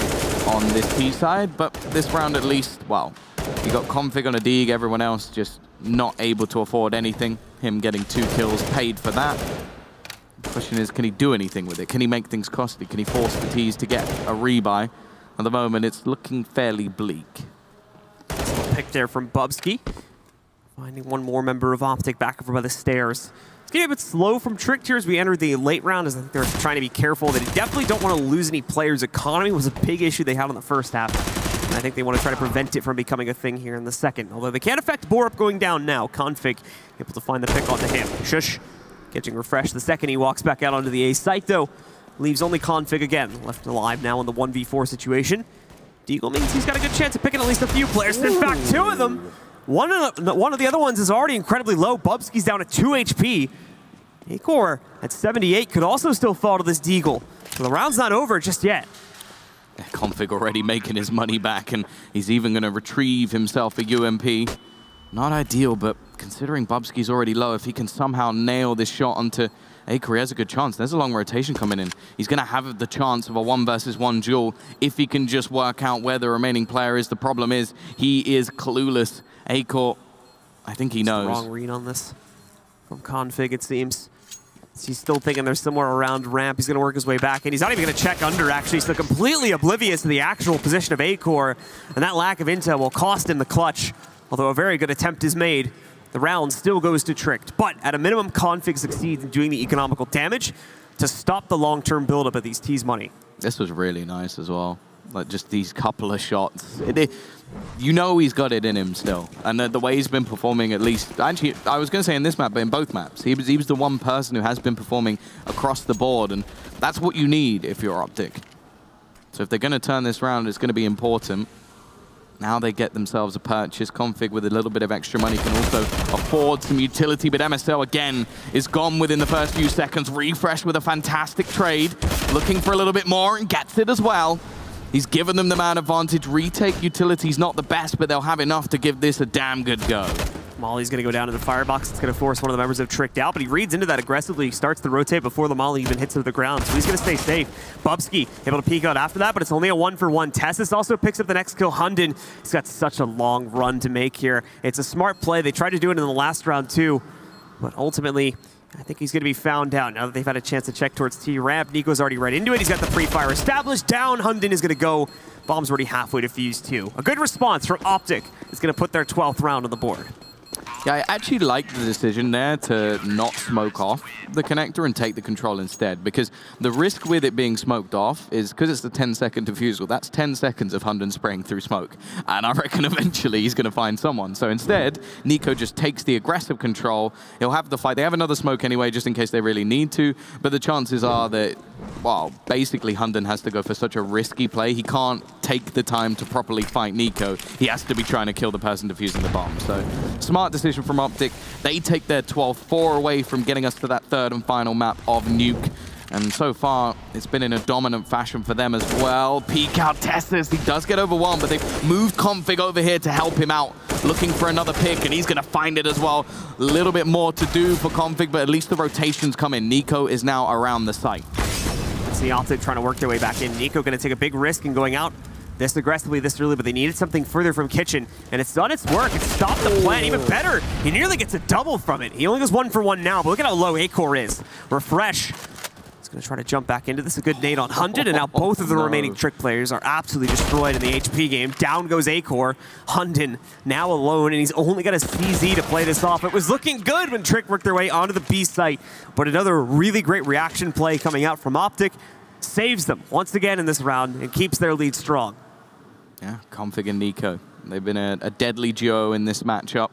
on this T side, but this round at least, well, You got Config on a Deeg, everyone else just not able to afford anything. Him getting 2 kills paid for that. The question is, can he do anything with it? Can he make things costly? Can he force the T's to get a rebuy? At the moment, it's looking fairly bleak. Pick there from Bubsky. Finding one more member of OpTic back over by the stairs. It's getting a bit slow from Tricked here as we enter the late round, as I think they're trying to be careful. They definitely don't want to lose any players. Economy was a big issue they had in the first half. And I think they want to try to prevent it from becoming a thing here in the second. Although they can't affect Borup going down now. Config able to find the pick onto him. Shush catching refreshed the second he walks back out onto the A site, though. Leaves only Config again, left alive now in the 1v4 situation. Deagle means he's got a good chance of picking at least a few players. In fact, 2 of them. One of the other ones is already incredibly low. Bubsky's down at 2 HP. Acor at 78 could also still fall to this Deagle. So the round's not over just yet. Config already making his money back, and he's even going to retrieve himself a UMP. Not ideal, but considering Bubsky's already low, if he can somehow nail this shot onto Acor, he has a good chance. There's a long rotation coming in. He's going to have the chance of a 1 versus 1 duel if he can just work out where the remaining player is. The problem is he is clueless. Acor, I think he knows. Wrong read on this from Config, it seems. He's still thinking they're somewhere around ramp. He's going to work his way back, and he's not even going to check under, actually. So completely oblivious to the actual position of Acor, and that lack of intel will cost him the clutch. Although a very good attempt is made, the round still goes to Tricked. But at a minimum, Config succeeds in doing the economical damage to stop the long-term buildup of these T's money. This was really nice as well. Like, just these couple of shots. You know he's got it in him still. And the way he's been performing, at least, actually, I was going to say in this map, but in both maps, he was the one person who has been performing across the board, and that's what you need if you're OpTic. So if they're going to turn this round, it's going to be important. Now they get themselves a purchase. Config with a little bit of extra money can also afford some utility, but MSL again is gone within the first few seconds. Refresh with a fantastic trade, looking for a little bit more and gets it as well. He's given them the man advantage. Retake utility's not the best, but they'll have enough to give this a damn good go. Molly's going to go down to the firebox. It's going to force one of the members of Tricked out, but he reads into that aggressively. He starts to rotate before the Molly even hits to the ground, so he's going to stay safe. Bubsky able to peek out after that, but it's only a 1-for-1. Tessus also picks up the next kill. Hunden, he's got such a long run to make here. It's a smart play. They tried to do it in the last round too, but ultimately, I think he's going to be found out now that they've had a chance to check towards T-ramp. Nico's already right into it. He's got the pre-fire established. Down, Hunden is going to go. Bomb's already halfway defused too. A good response from OpTic. Is going to put their 12th round on the board. Yeah, I actually like the decision there to not smoke off the connector and take the control instead, because the risk with it being smoked off is, because it's the 10-second defusal, that's 10 seconds of Hunden spraying through smoke. And I reckon eventually he's going to find someone. So instead, Nico just takes the aggressive control. He'll have the fight. They have another smoke anyway, just in case they really need to. But the chances are that, well, basically Hunden has to go for such a risky play. He can't take the time to properly fight Nico. He has to be trying to kill the person defusing the bomb. So smart decision from OpTic. They take their 12th, 4 away from getting us to that 3rd and final map of Nuke. And so far, it's been in a dominant fashion for them as well. Peek out Tessus. He does get overwhelmed, but they've moved Config over here to help him out, looking for another pick, and he's going to find it as well. A little bit more to do for Config, but at least the rotations come in. Nico is now around the site. It's the OpTic trying to work their way back in. Nico going to take a big risk in going out this aggressively, this early, but they needed something further from Kitchen, and it's done its work. It stopped the plan. Even better, he nearly gets a double from it. He only goes 1-for-1 now, but look at how low Acor is. Refresh. He's going to try to jump back into this. A good nade on Hunden, and now both of the remaining Trick players are absolutely destroyed in the HP game. Down goes Acor. Hunden now alone, and he's only got a CZ to play this off. It was looking good when Trick worked their way onto the B site, but another really great reaction play coming out from OpTic saves them once again in this round and keeps their lead strong. Yeah, Config and Nico. They've been a deadly duo in this matchup.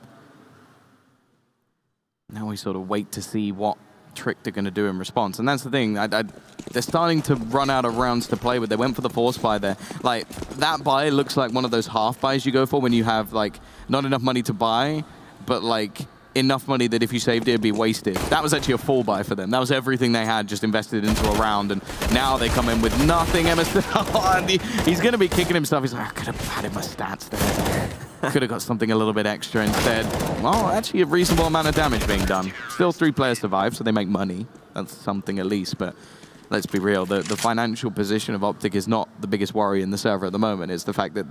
Now we sort of wait to see what Trick they're going to do in response. And that's the thing. They're starting to run out of rounds to play with. They went for the force buy there. Like, that buy looks like one of those half buys you go for when you have, like, not enough money to buy, but, like, enough money that if you saved it, it'd be wasted. That was actually a full buy for them. That was everything they had just invested into a round, and now they come in with nothing. MSL, and he's going to be kicking himself. He's like, I could have padded my stats there. Could have got something a little bit extra instead. Well, actually a reasonable amount of damage being done. Still 3 players survive, so they make money. That's something at least, but let's be real, the financial position of OpTic is not the biggest worry in the server at the moment. It's the fact that,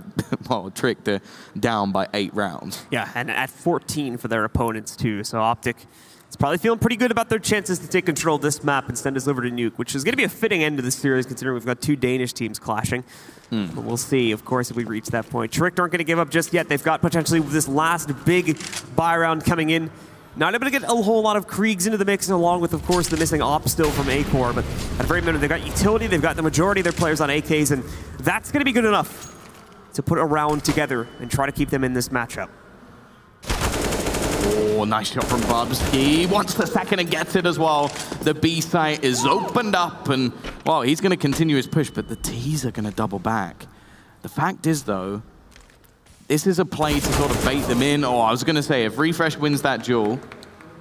well, Trick, they're down by 8 rounds. Yeah, and at 14 for their opponents, too. So OpTic is probably feeling pretty good about their chances to take control of this map and send us over to Nuke, which is going to be a fitting end to the series, considering we've got 2 Danish teams clashing. But we'll see, of course, if we reach that point. Trick aren't going to give up just yet. They've got potentially this last big buy round coming in. Not able to get a whole lot of Kriegs into the mix, along with, of course, the missing Op still from A-Core. But at the very minute, they've got utility, they've got the majority of their players on AKs, and that's going to be good enough to put a round together and try to keep them in this matchup. Oh, nice shot from Bubs. He wants the second and gets it as well. The B site is opened up, and, well, he's going to continue his push, but the T's are going to double back. The fact is, though, this is a play to sort of bait them in. Or I was going to say, if Refresh wins that duel,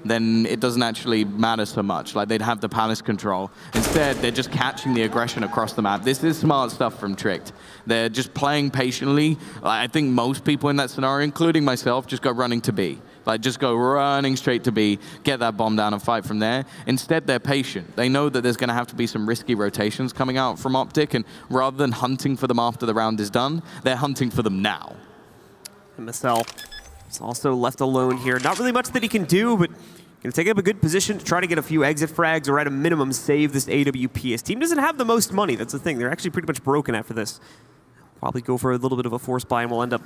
then it doesn't actually matter so much. Like, they'd have the Palace control. Instead, they're just catching the aggression across the map. This is smart stuff from Tricked. They're just playing patiently. I think most people in that scenario, including myself, just go running to B. Like, just go running straight to B, get that bomb down and fight from there. Instead, they're patient. They know that there's going to have to be some risky rotations coming out from OpTic, and rather than hunting for them after the round is done, they're hunting for them now. MSL is also left alone here. Not really much that he can do, but going to take up a good position to try to get a few exit frags, or at a minimum save this AWP. His team doesn't have the most money, that's the thing. They're actually pretty much broken after this. Probably go for a little bit of a force buy, and we'll end up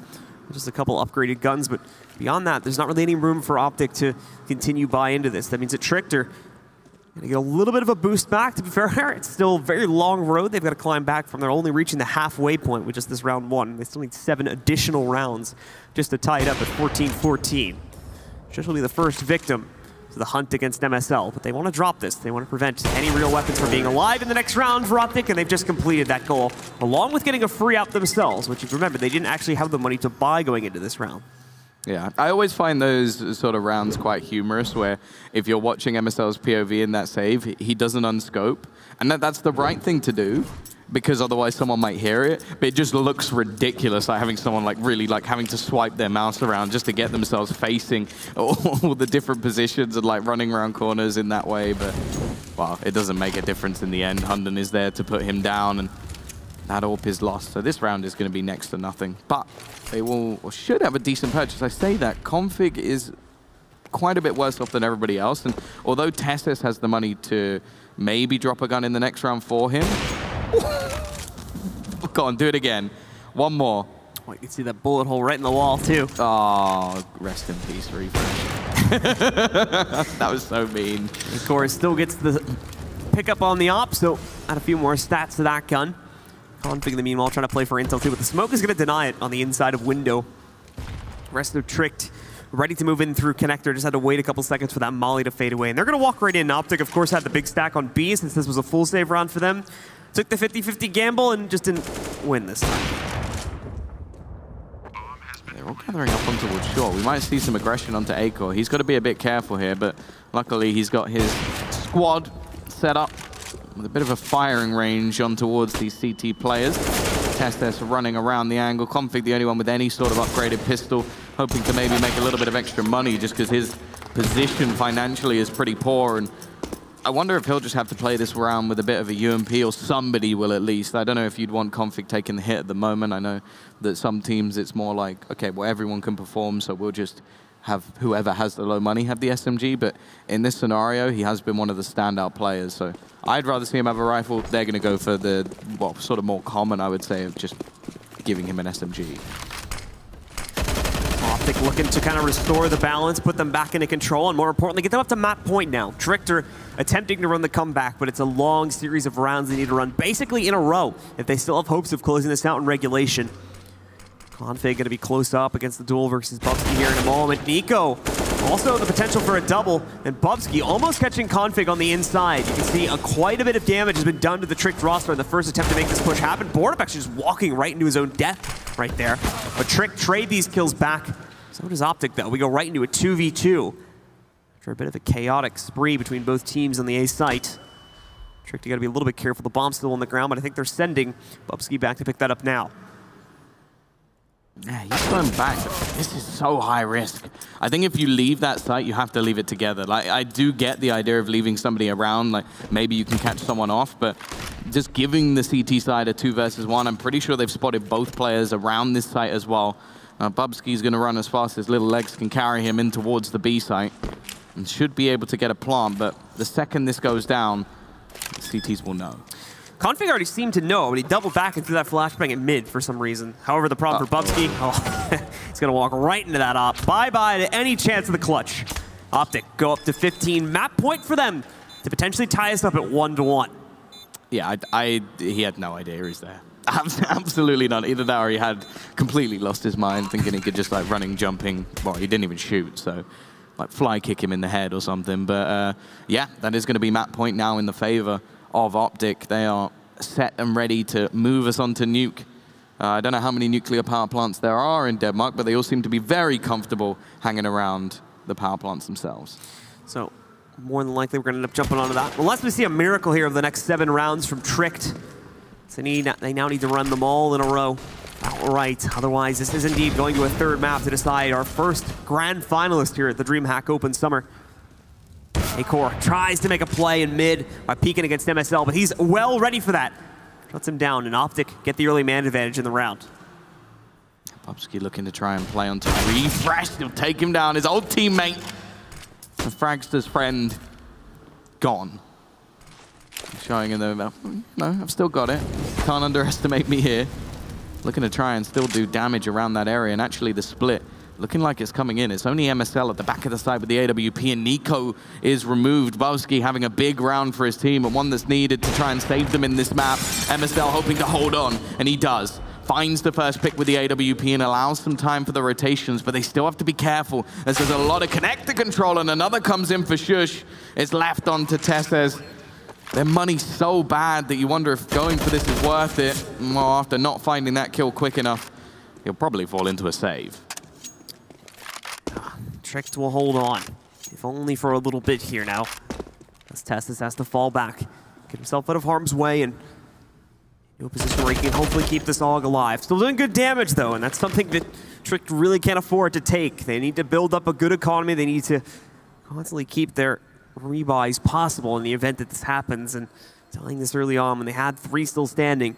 with just a couple upgraded guns. But beyond that, there's not really any room for OpTic to continue buy into this. That means that Tricked are going to get a little bit of a boost back. To be fair, it's still a very long road they've got to climb back from. They're only reaching the halfway point with just this round 1. They still need 7 additional rounds just to tie it up at 14-14. Just will be the first victim to the hunt against MSL, but they want to drop this. They want to prevent any real weapons from being alive in the next round for OpTic, and they've just completed that goal, along with getting a free out themselves, which, if you remember, they didn't actually have the money to buy going into this round. Yeah, I always find those sort of rounds quite humorous, where if you're watching MSL's POV in that save, he doesn't unscope, and that's the right thing to do, because otherwise someone might hear it, but it just looks ridiculous, like having someone really having to swipe their mouse around just to get themselves facing all the different positions and like running around corners in that way. But, well, it doesn't make a difference in the end. Hunden is there to put him down, and that AWP is lost. So this round is going to be next to nothing, but they will, or should have, a decent purchase. I say that Config is quite a bit worse off than everybody else, and although Tessus has the money to maybe drop a gun in the next round for him, go on, do it again. One more. Oh, you can see that bullet hole right in the wall, too. Oh, rest in peace, Refresh. That was so mean. Of course, still gets the pickup on the op, so add a few more stats to that gun. Config, in the meanwhile, trying to play for intel, too, but the smoke is going to deny it on the inside of window. Rest of Tricked, ready to move in through connector. Just had to wait a couple seconds for that molly to fade away. And they're going to walk right in. OpTic, of course, had the big stack on B, since this was a full save round for them. Took the 50-50 gamble and just didn't win this time. They're all gathering up on towards short. We might see some aggression onto A-Core. He's got to be a bit careful here, but luckily he's got his squad set up with a bit of a firing range on towards these CT players. Testes running around the angle. Config, the only one with any sort of upgraded pistol, hoping to maybe make a little bit of extra money just because his position financially is pretty poor. And I wonder if he'll just have to play this round with a bit of a UMP, or somebody will at least. I don't know if you'd want Config taking the hit at the moment. I know that some teams it's more like, okay, well, everyone can perform, so we'll just have whoever has the low money have the SMG. But in this scenario, he has been one of the standout players. So I'd rather see him have a rifle. They're going to go for the, well, sort of more common, I would say, of just giving him an SMG. OpTic looking to kind of restore the balance, put them back into control, and more importantly, get them up to map point now. Tricked are attempting to run the comeback, but it's a long series of rounds they need to run basically in a row if they still have hopes of closing this out in regulation. Config going to be close up against the duel versus Bubsky here in a moment. Nico also the potential for a double, and Bubsky almost catching Config on the inside. You can see quite a bit of damage has been done to the Tricked roster in the first attempt to make this push happen. Bournemouth actually just walking right into his own death right there. But Tricked trade these kills back. So does OpTic, though. We go right into a 2v2 after a bit of a chaotic spree between both teams on the A site. Tricked, you got to be a little bit careful. The bomb's still on the ground, but I think they're sending Bubsky back to pick that up now. Yeah, he's going back. This is so high risk. I think if you leave that site, you have to leave it together. Like, I do get the idea of leaving somebody around, like maybe you can catch someone off, but just giving the CT side a 2 versus 1, I'm pretty sure they've spotted both players around this site as well. Bubsky's going to run as fast as little legs can carry him in towards the B site and should be able to get a plant, but the second this goes down, the CTs will know. Config already seemed to know, but he doubled back and threw that flashbang at mid for some reason. However, the problem for Bubsky, he's going to walk right into that op. Bye-bye to any chance of the clutch. OpTic go up to 15. Map point for them to potentially tie us up at 1-1. Yeah, he had no idea he's there. Absolutely none. Either that or he had completely lost his mind, thinking he could just like running, jumping. Well, he didn't even shoot, so like fly kick him in the head or something. But yeah, that is going to be map point now in the favor of OpTic. They are set and ready to move us onto nuke. I don't know how many nuclear power plants there are in Denmark, but they all seem to be very comfortable hanging around the power plants themselves. So more than likely we're going to end up jumping onto that. Unless we see a miracle here of the next 7 rounds from Tricked. So they now need to run them all in a row outright. Otherwise, this is indeed going to a 3rd map to decide our first grand finalist here at the DreamHack Open Summer. Acor tries to make a play in mid by peeking against MSL, but he's well ready for that. Shuts him down, and OpTic get the early man advantage in the round. Bubsky looking to try and play onto Refresh. He'll take him down. His old teammate, the Fragster's friend, gone. Showing him the, no, I've still got it. Can't underestimate me here. Looking to try and still do damage around that area, and actually the split looking like it's coming in. It's only MSL at the back of the side with the AWP, and Nico is removed. Bubsky having a big round for his team, and one that's needed to try and save them in this map. MSL hoping to hold on, and he does. Finds the first pick with the AWP and allows some time for the rotations, but they still have to be careful as there's a lot of connector control, and another comes in for Shush. It's left on to Tesses. Their money's so bad that you wonder if going for this is worth it. Well, after not finding that kill quick enough, he'll probably fall into a save. Tricked will hold on, if only for a little bit here now. As Testis has to fall back, get himself out of harm's way, and into a position where he can hopefully keep this AUG alive. Still doing good damage, though, and that's something that Tricked really can't afford to take. They need to build up a good economy. They need to constantly keep their rebuys possible in the event that this happens. And telling this early on, when they had 3 still standing,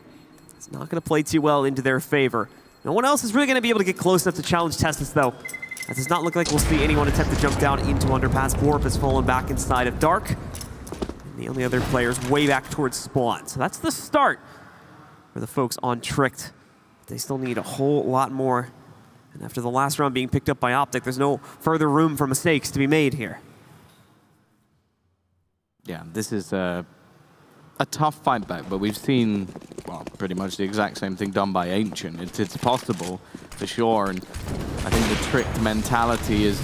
it's not going to play too well into their favor. No one else is really going to be able to get close enough to challenge Testis, though. That does not look like we'll see anyone attempt to jump down into Underpass. Warp has fallen back inside of Dark. And the only other player is way back towards Spawn. So that's the start for the folks on Tricked. They still need a whole lot more. And after the last round being picked up by OpTic, there's no further room for mistakes to be made here. Yeah, this is a tough fight back, but we've seen, well, pretty much the exact same thing done by Ancient. It's possible, for sure, and I think the Tricked mentality is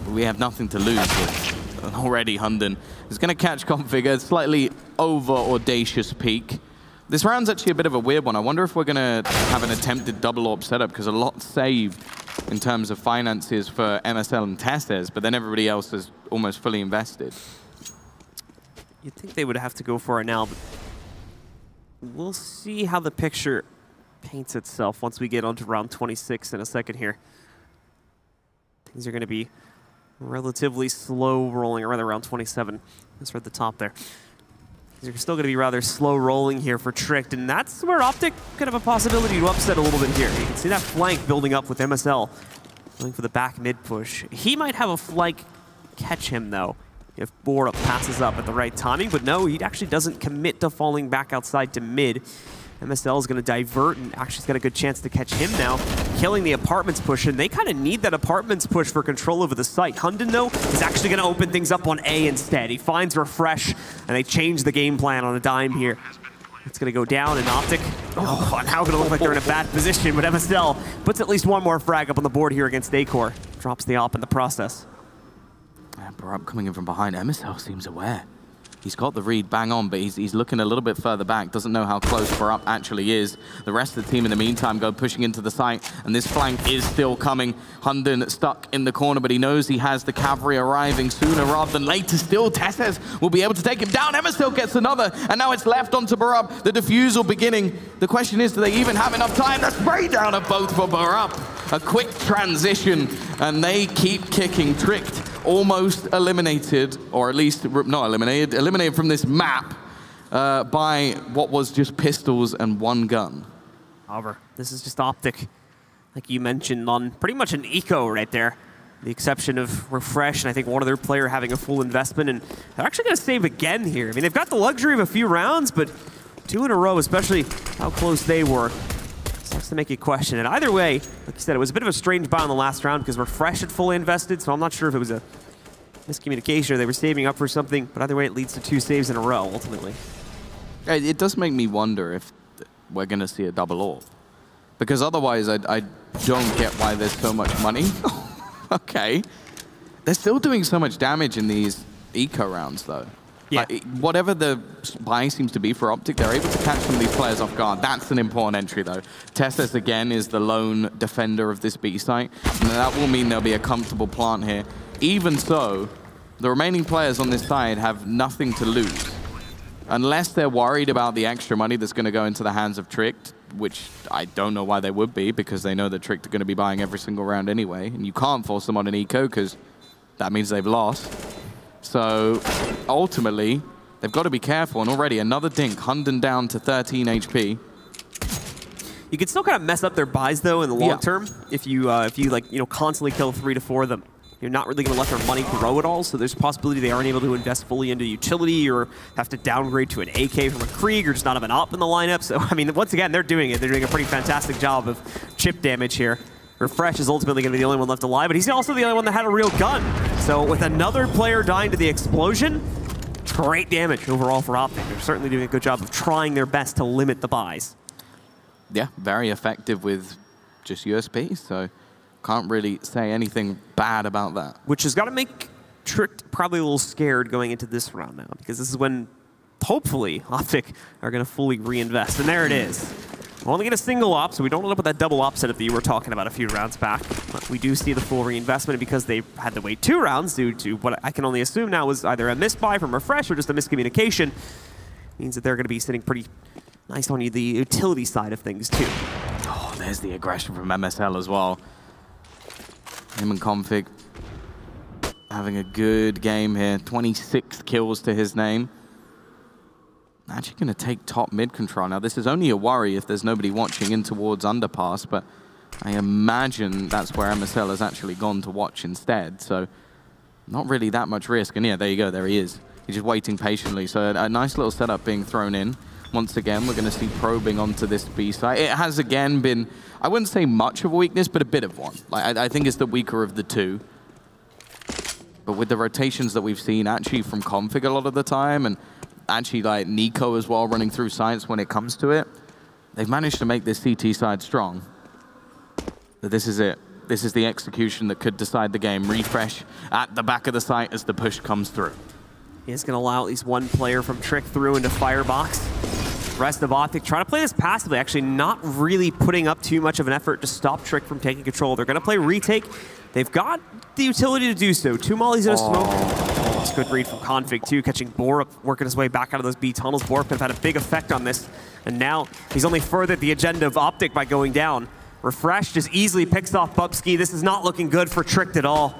we have nothing to lose with. And already Hunden is going to catch Config a slightly over-audacious peak. This round's actually a bit of a weird one. I wonder if we're going to have an attempted double AWP setup, because a lot saved in terms of finances for MSL and Testes, but then everybody else is almost fully invested. You'd think they would have to go for it now, but we'll see how the picture paints itself once we get onto round 26 in a second here. Things are going to be relatively slow rolling, or rather around 27. That's right at the top there. Things are still going to be rather slow rolling here for Tricked, and that's where OpTic could have a possibility to upset a little bit here. You can see that flank building up with MSL, going for the back mid push. He might have a flank catch him, though, if Borup passes up at the right timing, but no, he actually doesn't commit to falling back outside to mid. MSL is going to divert, and actually has got a good chance to catch him now, killing the apartments push, and they kind of need that apartments push for control over the site. Hunden, though, is actually going to open things up on A instead. He finds Refresh, and they change the game plan on a dime here. It's going to go down, and OpTic, now going to look like they're in a bad position, but MSL puts at least one more frag up on the board here against Acor. Drops the op in the process. Borup coming in from behind. MSL seems aware. He's got the read bang on, but he's looking a little bit further back. Doesn't know how close Borup actually is. The rest of the team in the meantime go pushing into the site, and this flank is still coming. Hunden stuck in the corner, but he knows he has the cavalry arriving sooner rather than later. Still, Tesses will be able to take him down. MSL gets another, and now it's left onto Borup. The defusal beginning. The question is, do they even have enough time? The spray down of both for Borup. a quick transition, and they keep kicking. Tricked almost eliminated, or at least not eliminated, eliminated from this map by what was just pistols and one gun. However, this is just OpTic, like you mentioned, on pretty much an eco right there. The exception of Refresh, and I think one other player having a full investment, and they're actually going to save again here. I mean, they've got the luxury of a few rounds, but 2 in a row, especially how close they were, starts to make you question it. Either way, like you said, it was a bit of a strange buy in the last round because Refresh had fully invested, so I'm not sure if it was a miscommunication or they were saving up for something, but either way, it leads to 2 saves in a row, ultimately. It does make me wonder if we're going to see a double AWP, because otherwise I don't get why there's so much money. Okay. They're still doing so much damage in these eco rounds, though. Yeah. Like, whatever the buy seems to be for OpTic, they're able to catch some of these players off guard. That's an important entry, though. Testis, again, is the lone defender of this B site, and that will mean there'll be a comfortable plant here. Even so, the remaining players on this side have nothing to lose. Unless they're worried about the extra money that's going to go into the hands of Tricked, which I don't know why they would be, because they know that Tricked are going to be buying every single round anyway, and you can't force them on an eco, because that means they've lost. So, ultimately, they've got to be careful, and already another dink, Hunden down to 13 HP. You can still kind of mess up their buys, though, in the long term, if you constantly kill 3 to 4 of them. You're not really going to let their money grow at all, so there's a possibility they aren't able to invest fully into utility or have to downgrade to an AK from a Krieg or just not have an op in the lineup. So, I mean, once again, they're doing it. They're doing a pretty fantastic job of chip damage here. Refresh is ultimately going to be the only one left alive, but he's also the only one that had a real gun. So with another player dying to the explosion, great damage overall for OpTic. They're certainly doing a good job of trying their best to limit the buys. Yeah, very effective with just USP, so can't really say anything bad about that. Which has got to make Tricked probably a little scared going into this round now, because this is when, hopefully, OpTic are going to fully reinvest. And there it is. We'll only get a single op, so we don't end up with that double op setup that you were talking about a few rounds back. But we do see the full reinvestment because they had to wait 2 rounds due to what I can only assume now was either a misbuy from Refresh or just a miscommunication. Means that they're going to be sitting pretty nice on the utility side of things, too. Oh, there's the aggression from MSL as well. Him and Config having a good game here. 26 kills to his name. Actually going to take top mid control. Now, this is only a worry if there's nobody watching in towards underpass, but I imagine that's where MSL has actually gone to watch instead. So not really that much risk. And yeah, there you go. There he is. He's just waiting patiently. So a nice little setup being thrown in. Once again, we're going to see probing onto this B side. It has, again, been, I wouldn't say much of a weakness, but a bit of one. Like, I think it's the weaker of the two. But with the rotations that we've seen, actually, from Config a lot of the time, and actually, like, Nico as well, running through sites when it comes to it, they've managed to make this CT side strong. But this is it. This is the execution that could decide the game. Refresh at the back of the site as the push comes through. He's going to allow at least one player from Trick through into Firebox. Rest of OpTic trying to play this passively, actually not really putting up too much of an effort to stop Trick from taking control. They're going to play retake. They've got the utility to do so. 2 mollies in a smoke. It's a good read from Config, too, catching Borup, working his way back out of those B tunnels. Borup could have had a big effect on this. And now he's only furthered the agenda of OpTic by going down. Refresh just easily picks off Bubsky. This is not looking good for Tricked at all.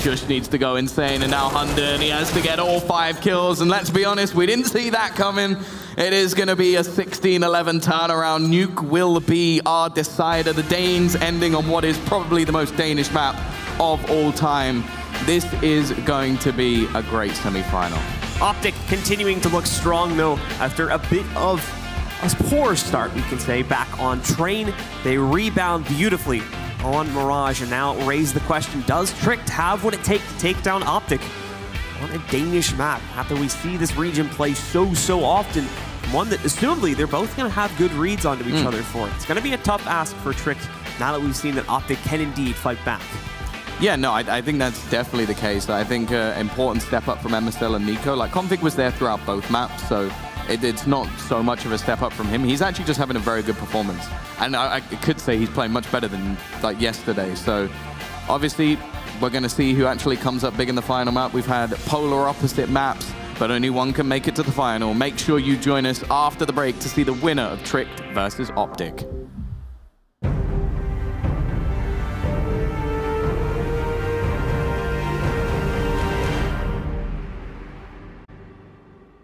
Just needs to go insane, and now Hunden, he has to get all 5 kills, and let's be honest, we didn't see that coming. It is going to be a 16-11 turnaround. Nuke will be our decider. The Danes ending on what is probably the most Danish map of all time. This is going to be a great semi-final. OpTic continuing to look strong, though, after a bit of a poor start, we can say, back on Train. They rebound beautifully on Mirage, and now raise the question, does Tricked have what it takes to take down OpTic on a Danish map after we see this region play so often? One that, assumably, they're both going to have good reads onto each other for. It's going to be a tough ask for Tricked now that we've seen that OpTic can indeed fight back. Yeah, no, I think that's definitely the case. I think important step up from MSL and Nico. Like, Config was there throughout both maps, so it's not so much of a step up from him. He's actually just having a very good performance. And I could say he's playing much better than like yesterday. So obviously, we're going to see who actually comes up big in the final map. We've had polar opposite maps, but only one can make it to the final. Make sure you join us after the break to see the winner of Tricked versus OpTic.